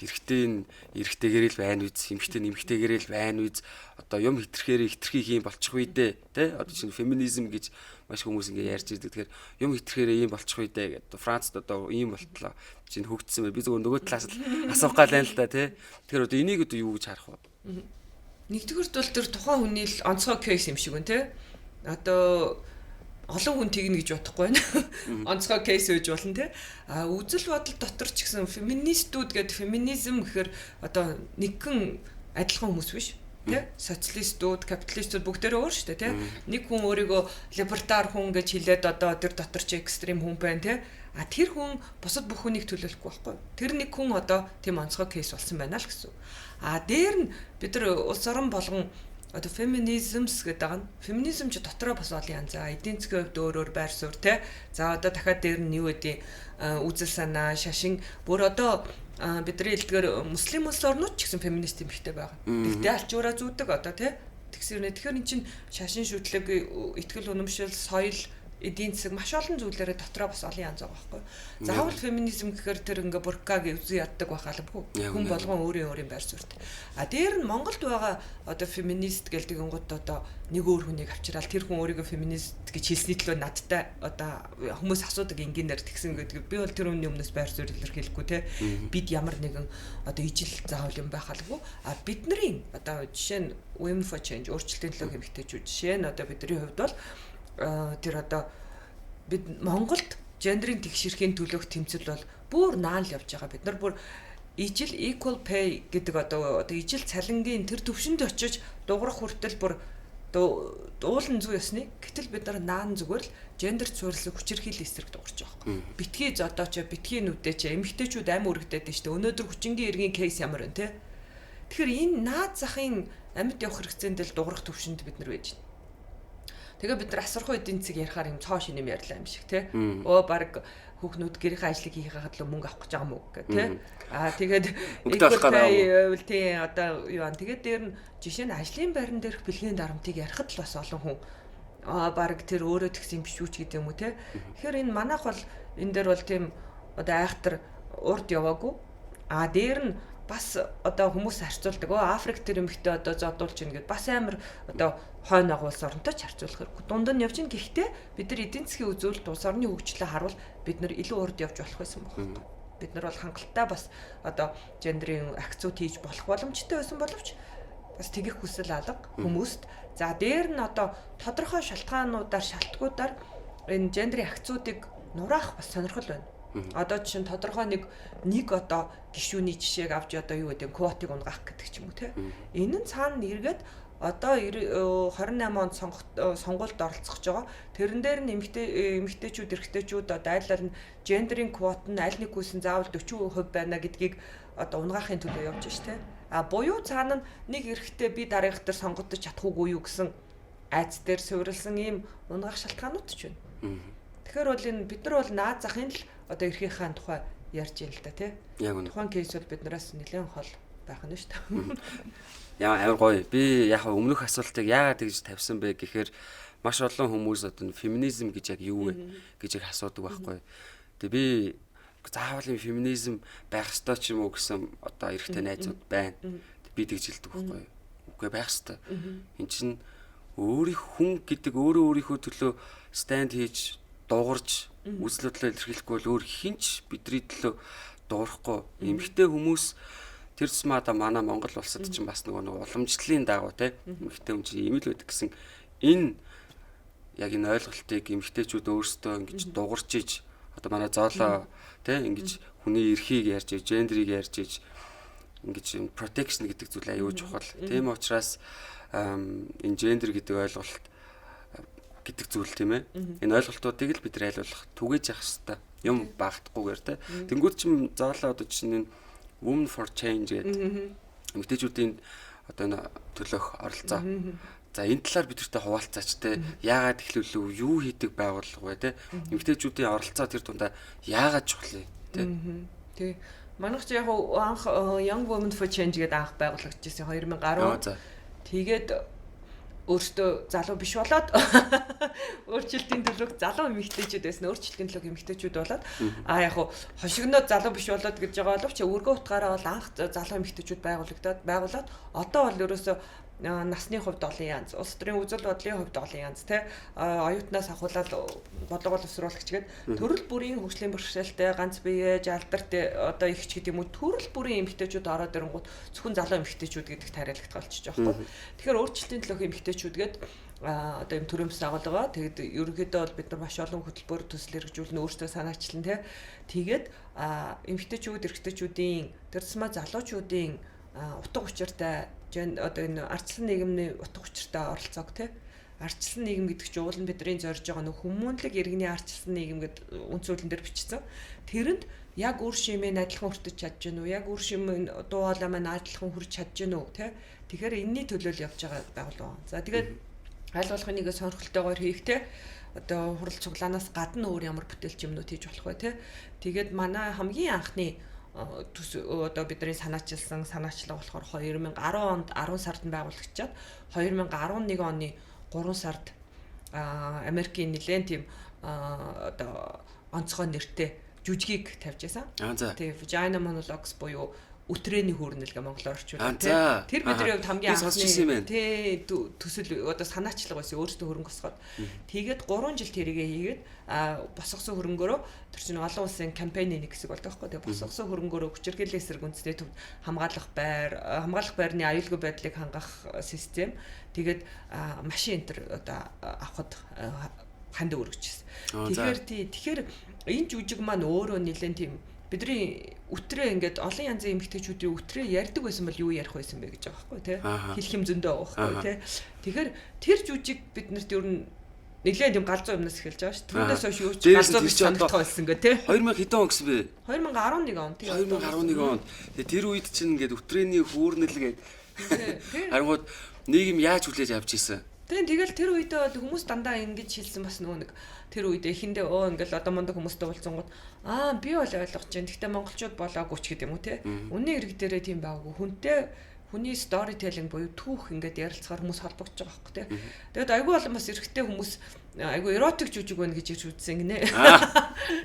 эрэгтэйгээр л байна үз, эмэгтэйгээр л байна үз. Одоо юм хитрхийх юм болчих үү дээ, тэ? Одоо чинь феминизм гэж маш хүмүүс ингээ ярьж ирдэг. Тэгэхээр юм хитрхээр ийм болчих үү дээ гэдэг. Францад одоо ийм болтлоо. Чинь хөгжсөн бай. Би зөвхөн нөгөө талаас л асуух гал байна л да, тэ? Тэгэхээр одоо энийг одоо юу гэж харах вэ? Нэгдүгээрт бол тэр тухайн хүний л онцгой кейс юм шиг байна, тэ? Одоо олон хүн тэгнэ гэж бодохгүй байна. Онцгой кейс үеж болно те. Үзэл бодол дотор ч гэсэн феминистүүд гэдэг феминизм гэхээр одоо нэгэн адилхан хүмүүс биш. Тэ? Социалистууд, капиталистууд бүгдээрээ өөр шүү дээ, тэ? Нэг хүн өөрийгөө либертар хүн гэж хэлээд одоо тэр дотор ч экстрим хүн байна, тэ? Тэр хүн бусад бүх хүнийг төлөөлөхгүй байхгүй. Тэр нэг хүн одоо тийм онцгой кейс болсон байна л гэсэн. Дээр нь бид нар улс орон болгон одоо феминизмс гэдэг байгаа нь феминизм ч дотроо бас олон янз. Эдийн засгийн хувьд өөр байр суурь те. За одоо дахиад дээр нь юу гэдэг үзэл санаа, шашин бүр одоо бидний хэлдгээр муслим улс орнууд ч гэсэн феминист юм ихтэй байгаа. Тэгтээ алчуураа зүүдэг одоо те. Тэгэхээр эн чинь шашин шүтлэг, итгэл үнэмшил, соёл эдийн засаг маш олон зүйлээрээ дотроо бас олон янз байгаа байхгүй. Заавал феминизм гэхээр тэр ингээ буркаг үзий яддаг байх албагүй. Хүн болгон өөрийн байр суурьтай. А дээр нь Монголд байгаа одоо феминист гэдэг гингууд одоо нэг өөр хүнийг авчирал тэр хүн өөрийгөө феминист гэж хэлсний төлөө надтай одоо хүмүүс асуудаг энгийнээр тэгсэн гэдэг. Би бол тэр хүний өмнөөс байр суурь илэрхийлэхгүй те. Бид ямар нэгэн одоо ижил заавал юм байх албагүй. А бидний одоо жишээ нь Women for Change өөрчлөлтийн төлөө эмэгтэйчүүд жишээ нь одоо бидний хувьд бол тэр одоо бид Монголд гендерийн тэгшэрхийн төлөөх тэмцэл бол бүр наан л явж байгаа. Бид нар бүр ижил equal pay гэдэг одоо ижил цалингийн тэр төвшөнд очиж дуурах хүртэл бүр уулын зүй ясны. Гэтэл бид нар наан зүгээр л гендерт суурилсан хүчирхийлэл эсрэг дуурч байгаа юм. Битгий зодооч битгий нүдээч эмэгтэйчүүд амь үргэдэд нь шүү дээ. Өнөөдөр хүчингийн иргэн кейс ямар вэ те. Тэгэхээр энэ наад захын амьд явах хэрэгцээндээ л дуурах төвшөнд бид нар байж байна. Тэгээ бид нар асархуу эдийн засаг ярихаар юм цоо шинэм ярьлаа юм шиг тий. Баг хүүхнүүд гэрийн ажлыг хийхэд л мөнгө авах гэж байгаа мүү гэх тий. Тэгээд эqual тий одоо юу ан тэгээд дээр нь жишээ нь ажлын байран дээрх бэлгийн дарамтыг ярихад л бас олон хүн баг тэр өөрөө тэгсэн биш үү ч гэдэг юм уу тий. Тэгэхээр энэ манайх бол энэ дээр бол тийм одоо айхтар урд яваагүй. Дээр нь бас одоо хүмүүс харьцуулдаг. Африк тэр эмэгтэй одоо зодуулж ийн гэд бас амар одоо хойно агуулс оронтой ч харьцуулах хэрэг. Дунд нь явж ийн гэхдээ бид нар эдийн засгийн үзүүлэлт улс орны хөгжлөө харуул бид нар илүү урд явж болох байсан байна. Бид нар бол хангалттай бас одоо гендерийн акцууд хийж болох боломжтой байсан боловч бас тэгэх хүсэл алга хүмүүст. За дээр нь одоо тодорхой шалтгаануудаар шалтгуудаар энэ гендерийн акцуудыг нураах бас сонирхол байна. Одоо жишээ нь тодорхой нэг одоо гишүүний жишээг авч одоо юу гэдэг квотыг унгаах гэдэг ч юм уу те. Энэ нь цаана эргээд одоо 28 онд сонгуульд оролцох байгаа. Тэрэн дээр нь эмэгтэйчүүд эрэгтэйчүүд одоо аль аль нь гендерийн квот нь аль нэг хүсэн заавал 40% байна гэдгийг одоо унгаахын төлөө явж ш те. Буюу цаана нэг эрэгтэй би дараагийнх дээр сонгогдож чадах уугүй юу гэсэн айц дээр суурилсан ийм унгаах шалтгаанууд ч байна. Тэгэхээр бол энэ бид нар бол наад захын л одоо эрхийнхаа тухай ярьж ийн л да тий. Тухайн кейс бол биднээс нэлээд хол байх нь шүү дээ. Яа амар гоё. Би яг өмнөх асуултыг яагаад тэгж тавьсан бэ гэхээр маш олон хүмүүс одоо феминизм гэж яг юу вэ гэж их асуудаг байхгүй. Тэгээ би заавал феминизм байх ёстой ч юм уу гэсэн одоо эрэгтэй найзууд байна. Би тэгж хэлдэг байхгүй. Үгүй байх ёстой. Энд чинь хүн гэдэг өөрийнхөө төлөө stand хийж дуурж үзэл бодлоо илэрхийлэхгүй бол өөр хинч бидний төлөө дуурахгүй эмэгтэй хүмүүс тэр тусмаа манай Монгол улсад чинь бас нөгөө уламжлалын дагуу те эмэгтэй хүн чинь ийм л байдаг гэсэн энэ яг энэ ойлголтыг эмэгтэйчүүд өөрсдөө ингэж дуурж иж одоо манай зоолоо те ингэж хүний эрхийг ярьж иж гендерийг ярьж иж ингэж protection гэдэг зүйл аюул чухал. Тийм учраас энэ гендер гэдэг ойлголт гэдэг зүйл тийм ээ. Энэ ойлголтуудыг л бид нар айлуулах түгээж явах хэрэгтэй. Юм багтахгүйгээр те. Тэнгүүд чинь заалаа одоо чинь энэ Women for Change гэдэг эмэгтэйчүүдийн одоо энэ төлөөх оролцоо. За энэ талаар бидэртэй хуваалцаач те. Яагаад ихлүүлв юу хийдэг байгууллага вэ те. Эмэгтэйчүүдийн оролцоо тэр тундаа яагаад чухал те. Тий. Манайх ч яг анх Young Women for Change гэдэг анх байгуулагдчихсан 2010. Тэгээд өөртөө залуу биш болоод өөрчлөлтийн төлөв залуу эмэгтэйчүүд байсан. Өөрчлөлтийн төлөв эмэгтэйчүүд болоод яг хошигноод залуу биш болоод гэж байгаа боловч өргөө утгаараа бол анх залуу эмэгтэйчүүд байгуулад одоо бол ерөөсөө насны хувьд олон янз, улс төрийн үзэл бодлын хувьд олон янз тий оюутнаас ахуулаад бодлого боловсруулагч гэдэг төрөл бүрийн хөгжлийн бэрхшээлтэй ганц бие жалдарт одоо ихч гэдэг юм уу төрөл бүрийн эмэгтэйчүүд ороод ирэнгүүт зөвхөн залуу эмэгтэйчүүд гэдэгт хариалагдах болчихж байгаа байхгүй. Тэгэхээр өөрчлөлтийн төлөөх эмэгтэйчүүд гэдэг одоо юм төрөмс агуулгаа тэгээд ерөнхийдөө бол бид нар маш олон хөтөлбөр төсөл хэрэгжүүлнэ өөрсдөө санаачлан тий тэгээд эмэгтэйчүүд эрэгтэйчүүдийн тэр тусмаа залуучуудын утга учиртай одоо энэ ардчилсан нийгэмний утга учиртай оролцоог тий ардчилсан нийгэм гэдэг чинь уул нь бидний зорж байгаа нөх хүмүүнлэг иргэний ардчилсан нийгэм гэдэг үн цөлөн дээр бичсэн. Тэрэнд яг үр шимээ адилхан хүртэж чадж гэнэ үү? Яг үр шимээ дуу хоолой маань адилхан хүрч чадж гэнэ үү? Тий. Тэгэхээр энэний төлөө л явж байгаа байгууллага. За тэгээд аль болох нэгэ сонирхолтойгоор хийхтэй одоо хурал цуглаанаас гадна өөр ямар бүтээлч юмнууд хийж болох вэ тий. Тэгээд манай хамгийн анхны одоо бидний санаачлага болохоор 2010 онд 10 сард нь байгуулагдчихад 2011 оны 3 сард Америкийн нэлээд тийм одоо онцгой нэртэй жүжигийг тавьж байсан. Тэгээ Vagina Monologues буюу өтрээний хүүрнэл гэ монголоор орчуулсан тий. Тэр бидний хувьд хамгийн анхны тий төсөл одоо санаачлага байсан өөртөө хөрөнгө осгоод тэгээд 3 жил тэрийгэ хийгээд босгосон хөрөнгөөрөө тэр чинь олон улсын кампани нэг хэсэг болдог байхгүй. Тэгээ босгосон хөрөнгөөрөө хүчирхийлэл эсрэг үндэсний төвд хамгаалах байрны аюулгүй байдлыг хангах систем тэгээд машин энтер одоо авахд ханд өргөжчихсэн. Тэгэхээр энэ жүжиг маань өөрөө нэлээд тийм бидний өтрөө ингээд олон янзын эмэгтэйчүүдийн өтрөө ярьдаг байсан бол юу ярих байсан бэ гэж байгаа байхгүй тий. Хэлэх юм зөндөө байгаа байхгүй тий. Тэгэхээр тэр жүжиг биднэрт ер нь нэлээд юм галзуу юмнаас эхэлж байгаа шүү. Түүнээс хойш юу ч галзуу биш санагдах байсан гэ тий. 2000 хэдэн он гэсэн бэ? 2011 он тий. 2011 он. Тэгээ тэр үед чинь ингээд өтрээний хүүрнэл гээд харангууд нийгэм яаж хүлээж авч ийсэн. Тэгэл тэр үедээ бол хүмүүс дандаа ингэж хэлсэн бас нөгөө нэг тэр үед эхэндээ ингээл одоо мундаг хүмүүстэй уулзсангууд би бол ойлгож байна. Гэхдээ монголчууд болоогүй ч гэдэг юм уу те. Үнэн ирэг дээрээ тийм байгаагүй. Хүний storytelling буюу түүх ингээд ярилцахаар хүмүүс холбогдож байгаа байхгүй те. Тэгэд айгүй болон бас эрэгтэй хүмүүс айгүй эротик жүжиг байна гэж ирж үзсэн гинэ.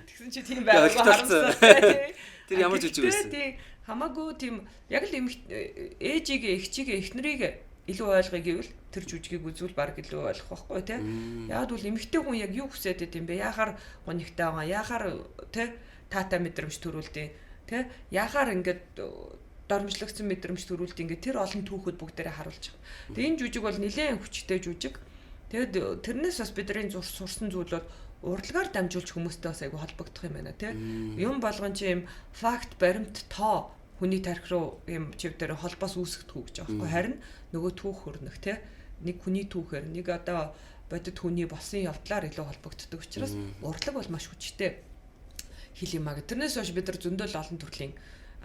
Тэгсэн чи тийм байгаагүй харамсаа те. Тэр ямар жүжиг байсан? Тийм хамаагүй тийм яг л ээжигээ эхчигээ эхнэрийг илүү ойлгоё гэвэл тэр жүжигийг үзвэл баг илүү ойлгох байхгүй тий. Яг бол эмэгтэй хүн яг юу хүсээд байд юм бэ? Яахаар гонигтай байгаа? Яахаар тий таата мэдрэмж төрүүлдэг тий? Яахаар ингээд дормжлогдсон мэдрэмж төрүүлдэг ингээд тэр олон түүхүүд бүгдээрээ харуулж байгаа. Тэгээ энэ жүжиг бол нэлээд хүчтэй жүжиг. Тэгээд тэрнээс бас бидний сурсан зүйл бол урлагаар дамжуулж хүмүүстэй бас айгүй холбогдох юм байна тий. Юм болгон чи юм факт, баримт, тоо хүний тарих руу юм чивдэр холбоос үүсгэх гэж байгаа байхгүй. Харин нөгөө түүх хөрнөх тий. Нэг хүний түүхээр нэг одоо бодит хүний болсон явдлаар илүү холбогддог учраас урлаг бол маш хүчтэй хэл юм аа. Тэрнээс хойш бид нар зөндөл олон төрлийн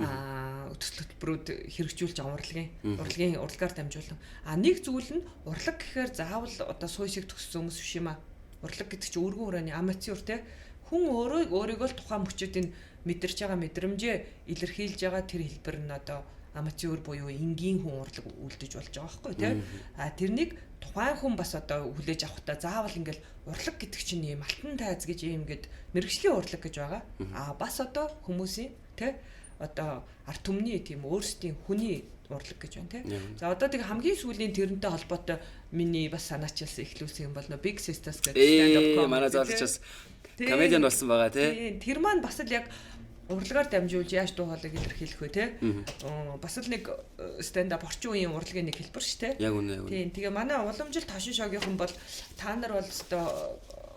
төсөл хөтөлбөрүүд хэрэгжүүлж байгаа урлагаар дамжуулан. Нэг зүйл нь урлаг гэхээр заавал одоо суйшиг төгссөн хүмүүс биш юм аа. Урлаг гэдэг чинь өргөн урааний аматюр тий. Хүн өөрийгөө л тухайн мөчөдийн мэдэрч байгаа мэдрэмжээ илэрхийлж байгаа тэр хэлбэр нь одоо аматюр буюу энгийн хүн урлаг үлдэж болж байгаа байхгүй тий. Тэрнийг тухайн хүн бас одоо хүлээж авахтаа заавал ингээл урлаг гэдэг чинь юм алтан тайз гэж юм гээд мэргэжлийн урлаг гэж байгаа. Бас одоо хүмүүсийн тий одоо арт түмний тийм өөрсдийн хүний урлаг гэж байна тий. За одоо тэг хамгийн сүүлийн тэрнтэй холбоотой миний бас санаачилсан эхлүүлсэн юм бол нөө Big Sisters гэдэг stand-up comedy. Манай залуучаас комедиан болсон байгаа тий. Тэр маань бас л яг урлагаар дамжуулж яаж дуу хоолойг илэрхийлэх вэ те. Бас л нэг stand up орчин үеийн урлагийн нэг хэлбэр шүү те. Яг үнэ. Тийм. Тэгээ манай уламжил ташин шогийнхан бол та нар бол өстой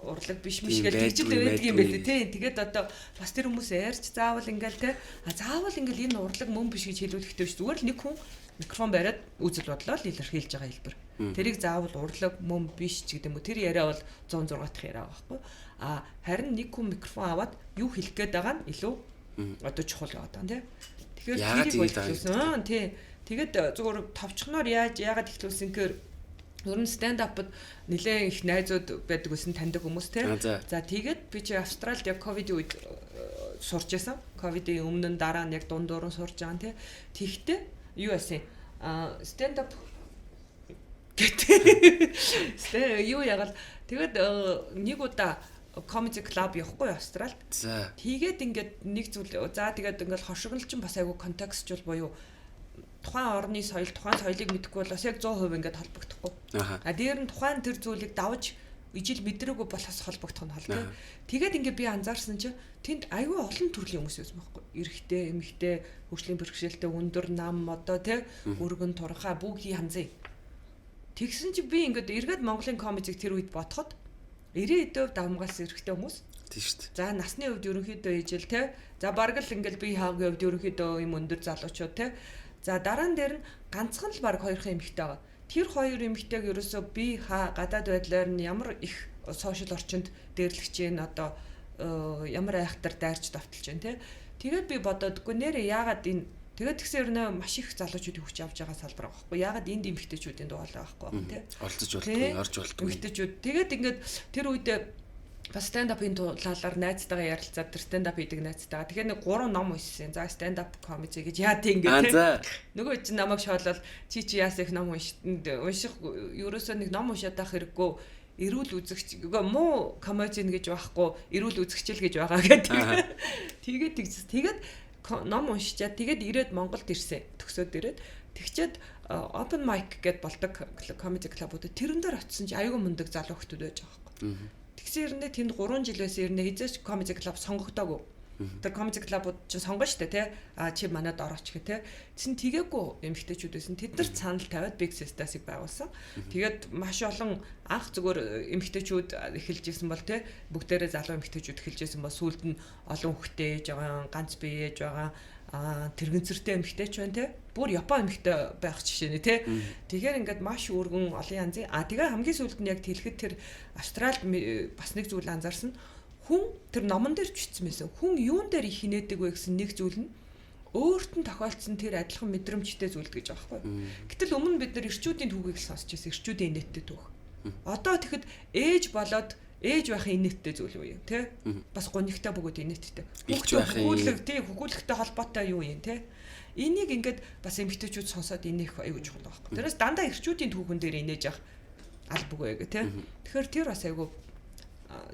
урлаг биш гэж тэгжил байдаг юм байна те. Тэгээд одоо бас тэр хүмүүс ярьж заавал ингээл те. Заавал ингээл энэ урлаг мөн биш гэж хэлүүлэхтэй биш. Зүгээр л нэг хүн микрофон бариад үзэл бодлоо л илэрхийлж байгаа хэлбэр. Тэрийг заавал урлаг мөн биш ч гэдэг юм уу. Тэр яриа бол 106 дахь яриа байхгүй. Харин нэг хүн микрофон аваад юу хэлэх гээд байгаа нь илүү одоо чухал яваад байна тий. Тэгэхээр тэрийг болчихсон. Тий. Тэгээд зүгээр товчхоноор яагаад ихлүүлсэн гэхээр ер нь stand up-д нэлээд их найзууд байдаг гэсэн таньдаг хүмүүс тий. За тэгээд би чи Австралид яг ковидын үед сурч байсан. Ковидын өмнө дараа нь яг дундуур нь сурж байгаа тий. Тэгтээ юу яасан? Stand up гэдэг. Юу ягаал тэгээд нэг удаа comedy club явахгүй Австралид. Тэгээд ингээд нэг зүйл тэгээд ингээд хошигнолч бас айгу контекстчул буюу тухайн орны соёл, тухайн соёлыг мэдэхгүй бол бас яг 100% ингээд холбогдохгүй. Дээр нь тухайн тэр зүйлийг давж ижил мэдрээгүй болохоос холбогдох нь хол. Тэгээд ингээд би анзаарсан чинь тэнд айгүй олон төрлийн хүмүүс байсан байхгүй. Эрэгтэй, эмэгтэй, хөгжлийн бэрхшээлтэй, өндөр, нам одоо өргөн, турхаа бүгдийг ханзаа. Тэгсэн чи би ингээд эргээд Монголын комедиг тэр үед бодоход 90% давмгаалсан эрэгтэй хүмүүс. Тийм шүү дээ. За насны хувьд ерөнхийдөө ижил те. За бараг л ингээл би хаагийн хувьд ерөнхийдөө юм өндөр залуучууд те. За дараан дээр нь ганцхан л баг хоёрхан эмэгтэй байгаа. Тэр хоёр эмэгтэйг ерөөсөө би гадаад байдлаар нь ямар их сошиал орчинд дээрлэгч जैन одоо ямар айхтар дайрч давталж байна те. Тэгээд би бодоодгүй нэрээ яагаад энэ тэгээд тэгсээр нэ маш их залуучуудыг хүч авч байгаа салбар байгаа байхгүй. Яагаад энд эмэгтэйчүүдийн дуу хоолой байхгүй байна те. Олдож болтгүй, орж болтгүй. Эмэгтэйчүүд. Тэгээд ингээд тэр үед бас stand up-ийн талаар найзтайгаа ярилцаад тэр stand up хийдэг найзтайгаа. Тэгэхээр нэг 3 ном уншсан. За stand up comedy гэж яа тийм ингээд. Нөгөө чинь намайг шоолол чи яас их ном унших ерөөсөө нэг ном уншаад байх хэрэггүй. эрүүл үзэгч муу комедиан гэж байхгүй эрүүл үзэгчл гэж байгаа гэдэг. Тэгээд ном уншичаад тэгээд ирээд Монголд ирсэн. Төгсөөд ирээд тэгчээд open mic гэд болдог comedy club-уудад тэрэн дээр очисон чи аюу мундаг залуу хүмүүс байж байгаа байхгүй. Тэгсэн хэрнээ тэнд 3 жилээс ирнэ хизээч comedy club сонгогдоогүй. Тэр comedy club-ууд ч сонгоно штэ тий. Чи манад орооч гэх тий. Тэсэн тэгээгүй эмэгтэйчүүдээс тэд нар санал тавиад Big Sisters-ыг байгуулсан. Тэгээд маш олон анх зүгээр эмэгтэйчүүд эхэлж исэн бол тий. Бүгдээрээ залуу эмэгтэйчүүд эхэлж исэн бол сүүлд нь олон хүүхдтэй ээж байгаа, ганц бие ээж байгаа, тэрэгцэртэй эмэгтэйч байна тий. Бүр Япон эмэгтэй байх жишээ нэ тий. Тэгэхээр ингээд маш өргөн олон янзын. Тэгээ хамгийн сүүлд нь яг тэлхэд тэр Австралид бас нэг зүйл анзаарсан. Хүн тэр номон дээр ч бичсэн байсан. Хүн юун дээр их хинээдэг вэ гэсэн нэг зүйл нь өөрт нь тохиолдсон тэр адилхан мэдрэмжтэй зүйл гэж байгаа байхгүй. Гэтэл өмнө бид нар эрчүүдийн түүхийг сонсч байсан. Эрчүүдийн инээдтэй түүх. Одоо тэгэхэд ээж болоод ээж байхын инээдтэй зүйл юу юм те? Бас гонигтай бөгөөд инээдтэй. Хөгүүлэгтэй холбоотой юу юм те? Энийг ингээд бас эмэгтэйчүүд сонсоод инээх аюул чухал байхгүй. Тэрээс дандаа эрчүүдийн түүхэн дээр инээж явах аль бүгэ гэ те? Тэгэхээр тэр бас аюул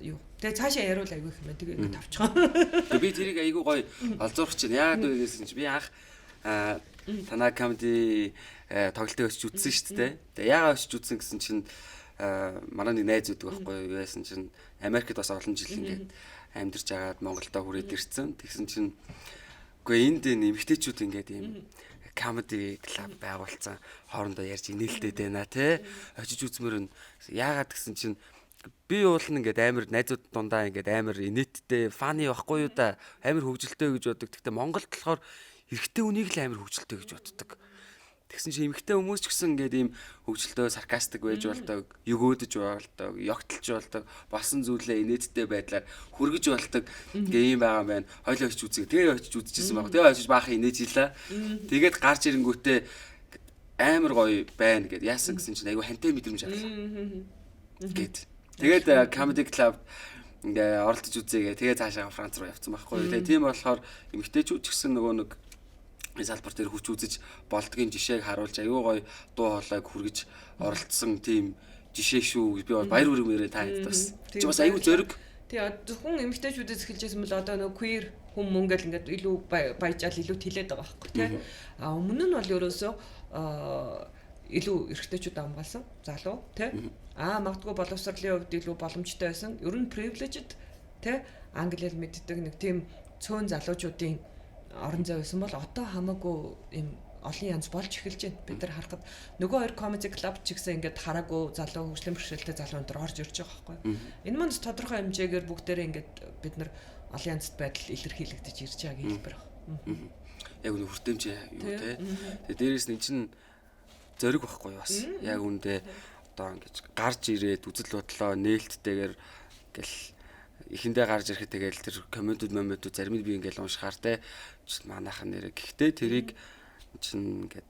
юу. Тэгээ цаашаа яриул айгүй юм байна. Тэгээ ингэ тавьчихсан. Би тэрийг айгүй гоё олзуурч байна. Яг үгүйсэн чи би анх танаа комеди тоглолтыг очиж үзсэн шүү дээ. Тэгээ яагаад очиж үзсэн гэсэн чинь манай нэг найз үүддэг байхгүй юу? Яасан чинь Америкт бас олон жил ингээд амьдарч агаад Монголдо хүрээд ирсэн. Тэгсэн чинь үгүй энд нэмэгтэйчүүд ингээд ийм comedy club байгуулсан хоорондоо ярьж инээлтэд байна те. Очиж үзмээр нь яагаад гэсэн чинь би уулна ингээд амар найзууд дундаа ингээд амар инээдтэй фаны байхгүй юу да амар хөвгөлтэй гэж боддог. Гэхдээ Монголд болохоор эрэгтэй үнийг л амар хөвгөлтэй гэж боддог. Тэгсэн чинь эмэгтэй хүмүүс ч гэсэн ингээд ийм хөвгөлтэй саркастик байж болдог, өгөөдөж болдог, ёгтлж болдог, болсон зүйлээ инээдтэй байдлаар хүргэж болдог ингээ юм байгаа юм байна. Хойлоо очиж үзье. Тэгээ очиж үзчихсэн баг. Тэгээ очиж баахан инээж илаа. Тэгээд гарч ирэнгүүтээ амар гоё байна гэд яасан гэсэн чинь айгу хантай мэдрэмж авлаа. Гэт. Тэгээд comedy club ингээ оролдож үзье гэ. Тэгээ цаашаа Франц руу явцсан байхгүй. Тэгээ тийм болохоор эмэгтэйчүүд ч гэсэн нөгөө нэг салбар дээр хүч үзэж болдгийн жишээг харуулж аюу гой дуу хоолойг хүргэж оролцсон тийм жишээ шүү. Би бол баяр хүргэмээрээ та хэд бас. Чи бас аюу зөрөг. Тэгээ зөвхөн эмэгтэйчүүдээс эхэлжсэн бол одоо нөгөө queer хүн мөнгөл ингээд илүү баяжаал илүү тэлээд байгаа байхгүй тий. Өмнө нь бол ерөөсөө илүү эрэгтэйчүүд хамгаалсан залуу тий. Магадгүй боловсролын хувьд илүү боломжтой байсан. Ер нь privileged тий англи хэл мэддэг нэг тийм цөөн залуучуудын орон зай байсан бол одоо хамаагүй юм олон янз болж эхэлж байна. Бид нар харахад нөгөө хоёр comedy club ч гэсэн ингээд хараагүй залуу хөгжлийн бэрхшээлтэй залуу өндөр орж ирж байгаа байхгүй. Энэ маань тодорхой хэмжээгээр бүгдээрээ ингээд бид нар олон янзд байдал илэрхийлэгдэж ирж байгааг хэлбэр байна. Яг үнэ хүртээмж юу те. Тэгээ дээрээс нь чинь зориг байхгүй бас. Яг үндэ одоо ингэж гарч ирээд үзэл бодлоо нээлттэйгээр гэл эхэндээ гарч ирэхэд тэгэл тэр комментүүд зарим нь би ингээл уншихаар те манайхан нэрэ гэхдээ тэрийг чинь ингээд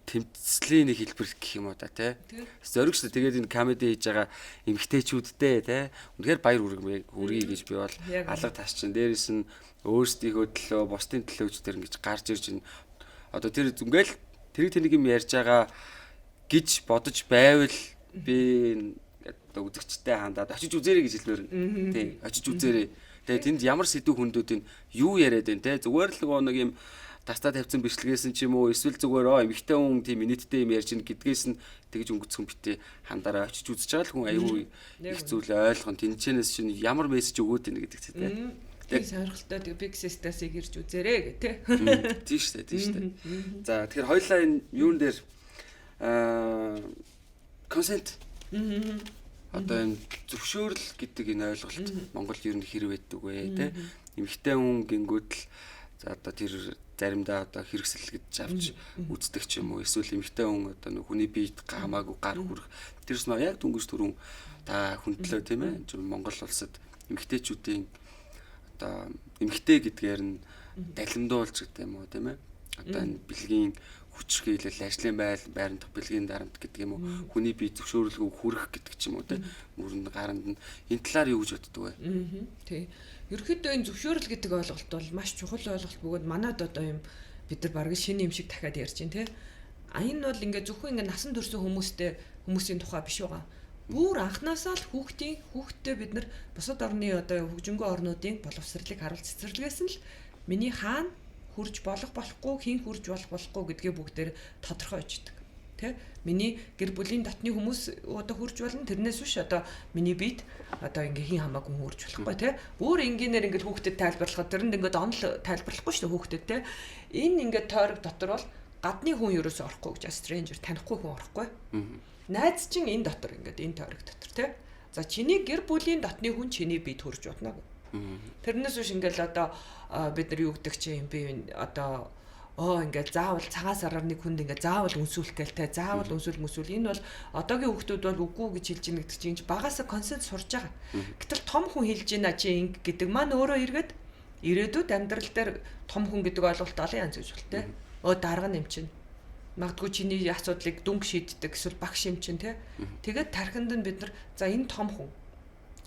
тэмцлийн нэг хэлбэр гэх юм уу да те зориг шүү. Тэгээд энэ комеди хийж байгаа эмгтээчүүдтэй те үнэхээр баяр хүргэе гэж би бол алга тасчин. Дээрээс нь өөрсдийнхөө төлөө бусдын төлөө ч тэр ингэж гарч ирж байна. Одоо тэр зүнгээл тэрийг тэнийг юм ярьж байгаа гэж бодож байвал би үзэгчтэй хандаад очиж үзээрэй гэж хэлмээр нь. Тий, очиж үзээрэй. Тэгээ тэнд ямар сэдв хүндүүд нь юу яриад байна те. Зүгээр л нэг юм тастаа тавьсан бичлэгээс нь ч юм уу эсвэл зүгээр эмэгтэй хүн тийм инээдтэй юм ярьж ин гэдгээс нь тэгж өнгөцсөн битээ хандараа очиж үзэж байгаа л хүн аюу их зүйл ойлгон тэнцэнээс чинь ямар мессеж өгөөд байна гэдэг те. Тэг сонирхолтой тэг Big Sisters-ыг ирж үзээрэй гэх те. Тийм шүү дээ. За тэгэхээр хоёулаа энэ юун дээр consent одоо энэ зөвшөөрөл гэдэг энэ ойлголт Монголд ер нь хэрэг байдаг вэ те. Эмэгтэй хүн гингүүд л за одоо тэр заримдаа одоо хэрэгсэл гэж авч үздэг ч юм уу эсвэл эмэгтэй хүн одоо нэг хүний биед хамаагүй гар хүрэх тэрс нөө яг дүнгэж түрүүн та хүндлөө тийм ээ. Монгол улсад эмэгтэйчүүдийн одоо эмэгтэй гэдгээр нь далимдуулж гэдэг юм уу тийм ээ. Одоо энэ бэлгийн хүчрхийлэл ажлын байранд бэлгийн дарамт гэдэг юм уу хүний бие зөвшөөрлгүй хүрэх гэдэг ч юм уу тийм мөрөнд гаранд нь энэ талаар юу гэж боддог вэ? Тий. Ерөнхийдөө энэ зөвшөөрөл гэдэг ойлголт бол маш чухал ойлголт бөгөөд манайд одоо юм бид нар бараг шинэ юм шиг дахиад ярьж байна тий. Энэ бол ингээд зөвхөн ингээд насан турш хүмүүсийн тухай биш байгаа. Бүр анхнаасаа л хүүхдээ бид нар бусад орны одоо хөгжингөө орнуудын боловсролыг харуул цэцэрлэгээс нь л миний хаана хурж болохгүй, хэн хурж болохгүй гэдгээ бүгдээр тодорхой очдөг. Тэ? Миний гэр бүлийн дотны хүмүүс одоо хурж болно, тэрнээс биш одоо миний биед одоо ингээ хин хамаагүй хурж болохгүй, тэ? Бүр энгийнээр ингээ хүүхдэд тайлбарлахад тэрэнд ингээ онл тайлбарлахгүй шүү дээ хүүхдэд, тэ? Энэ ингээ тойрог дотор бол гадны хүн ерөөсөө орохгүй гэж stranger танихгүй хүн орохгүй. Найз чинь энэ дотор ингээд энэ тойрог дотор тий. За чиний гэр бүлийн дотны хүн чиний бие төрж бодно. Тэрнээс биш ингээл одоо бид нар юу гэдэг чи юм би одоо ингээд заавал цагаан сараар нэг хүнд ингээд заавал үнсүүлэх гээл те заавал үнсүүл энэ бол одоогийн хүүхдүүд бол үгүй гэж хэлж ийн гэдэг чинь багасаа консент сурж байгаа. Гэтэл том хүн хэлж ийна чи инг гэдэг маань өөрөө эргээд ирээдүйд амьдрал дээр том хүн гэдэг ойлголт олон янз гэж бол те. Дарга нэм чинь магадгүй чиний асуудлыг дүнг шийддэг эсвэл багш юм чинь те. Тэгээд тархинд нь бид нар за энэ том хүн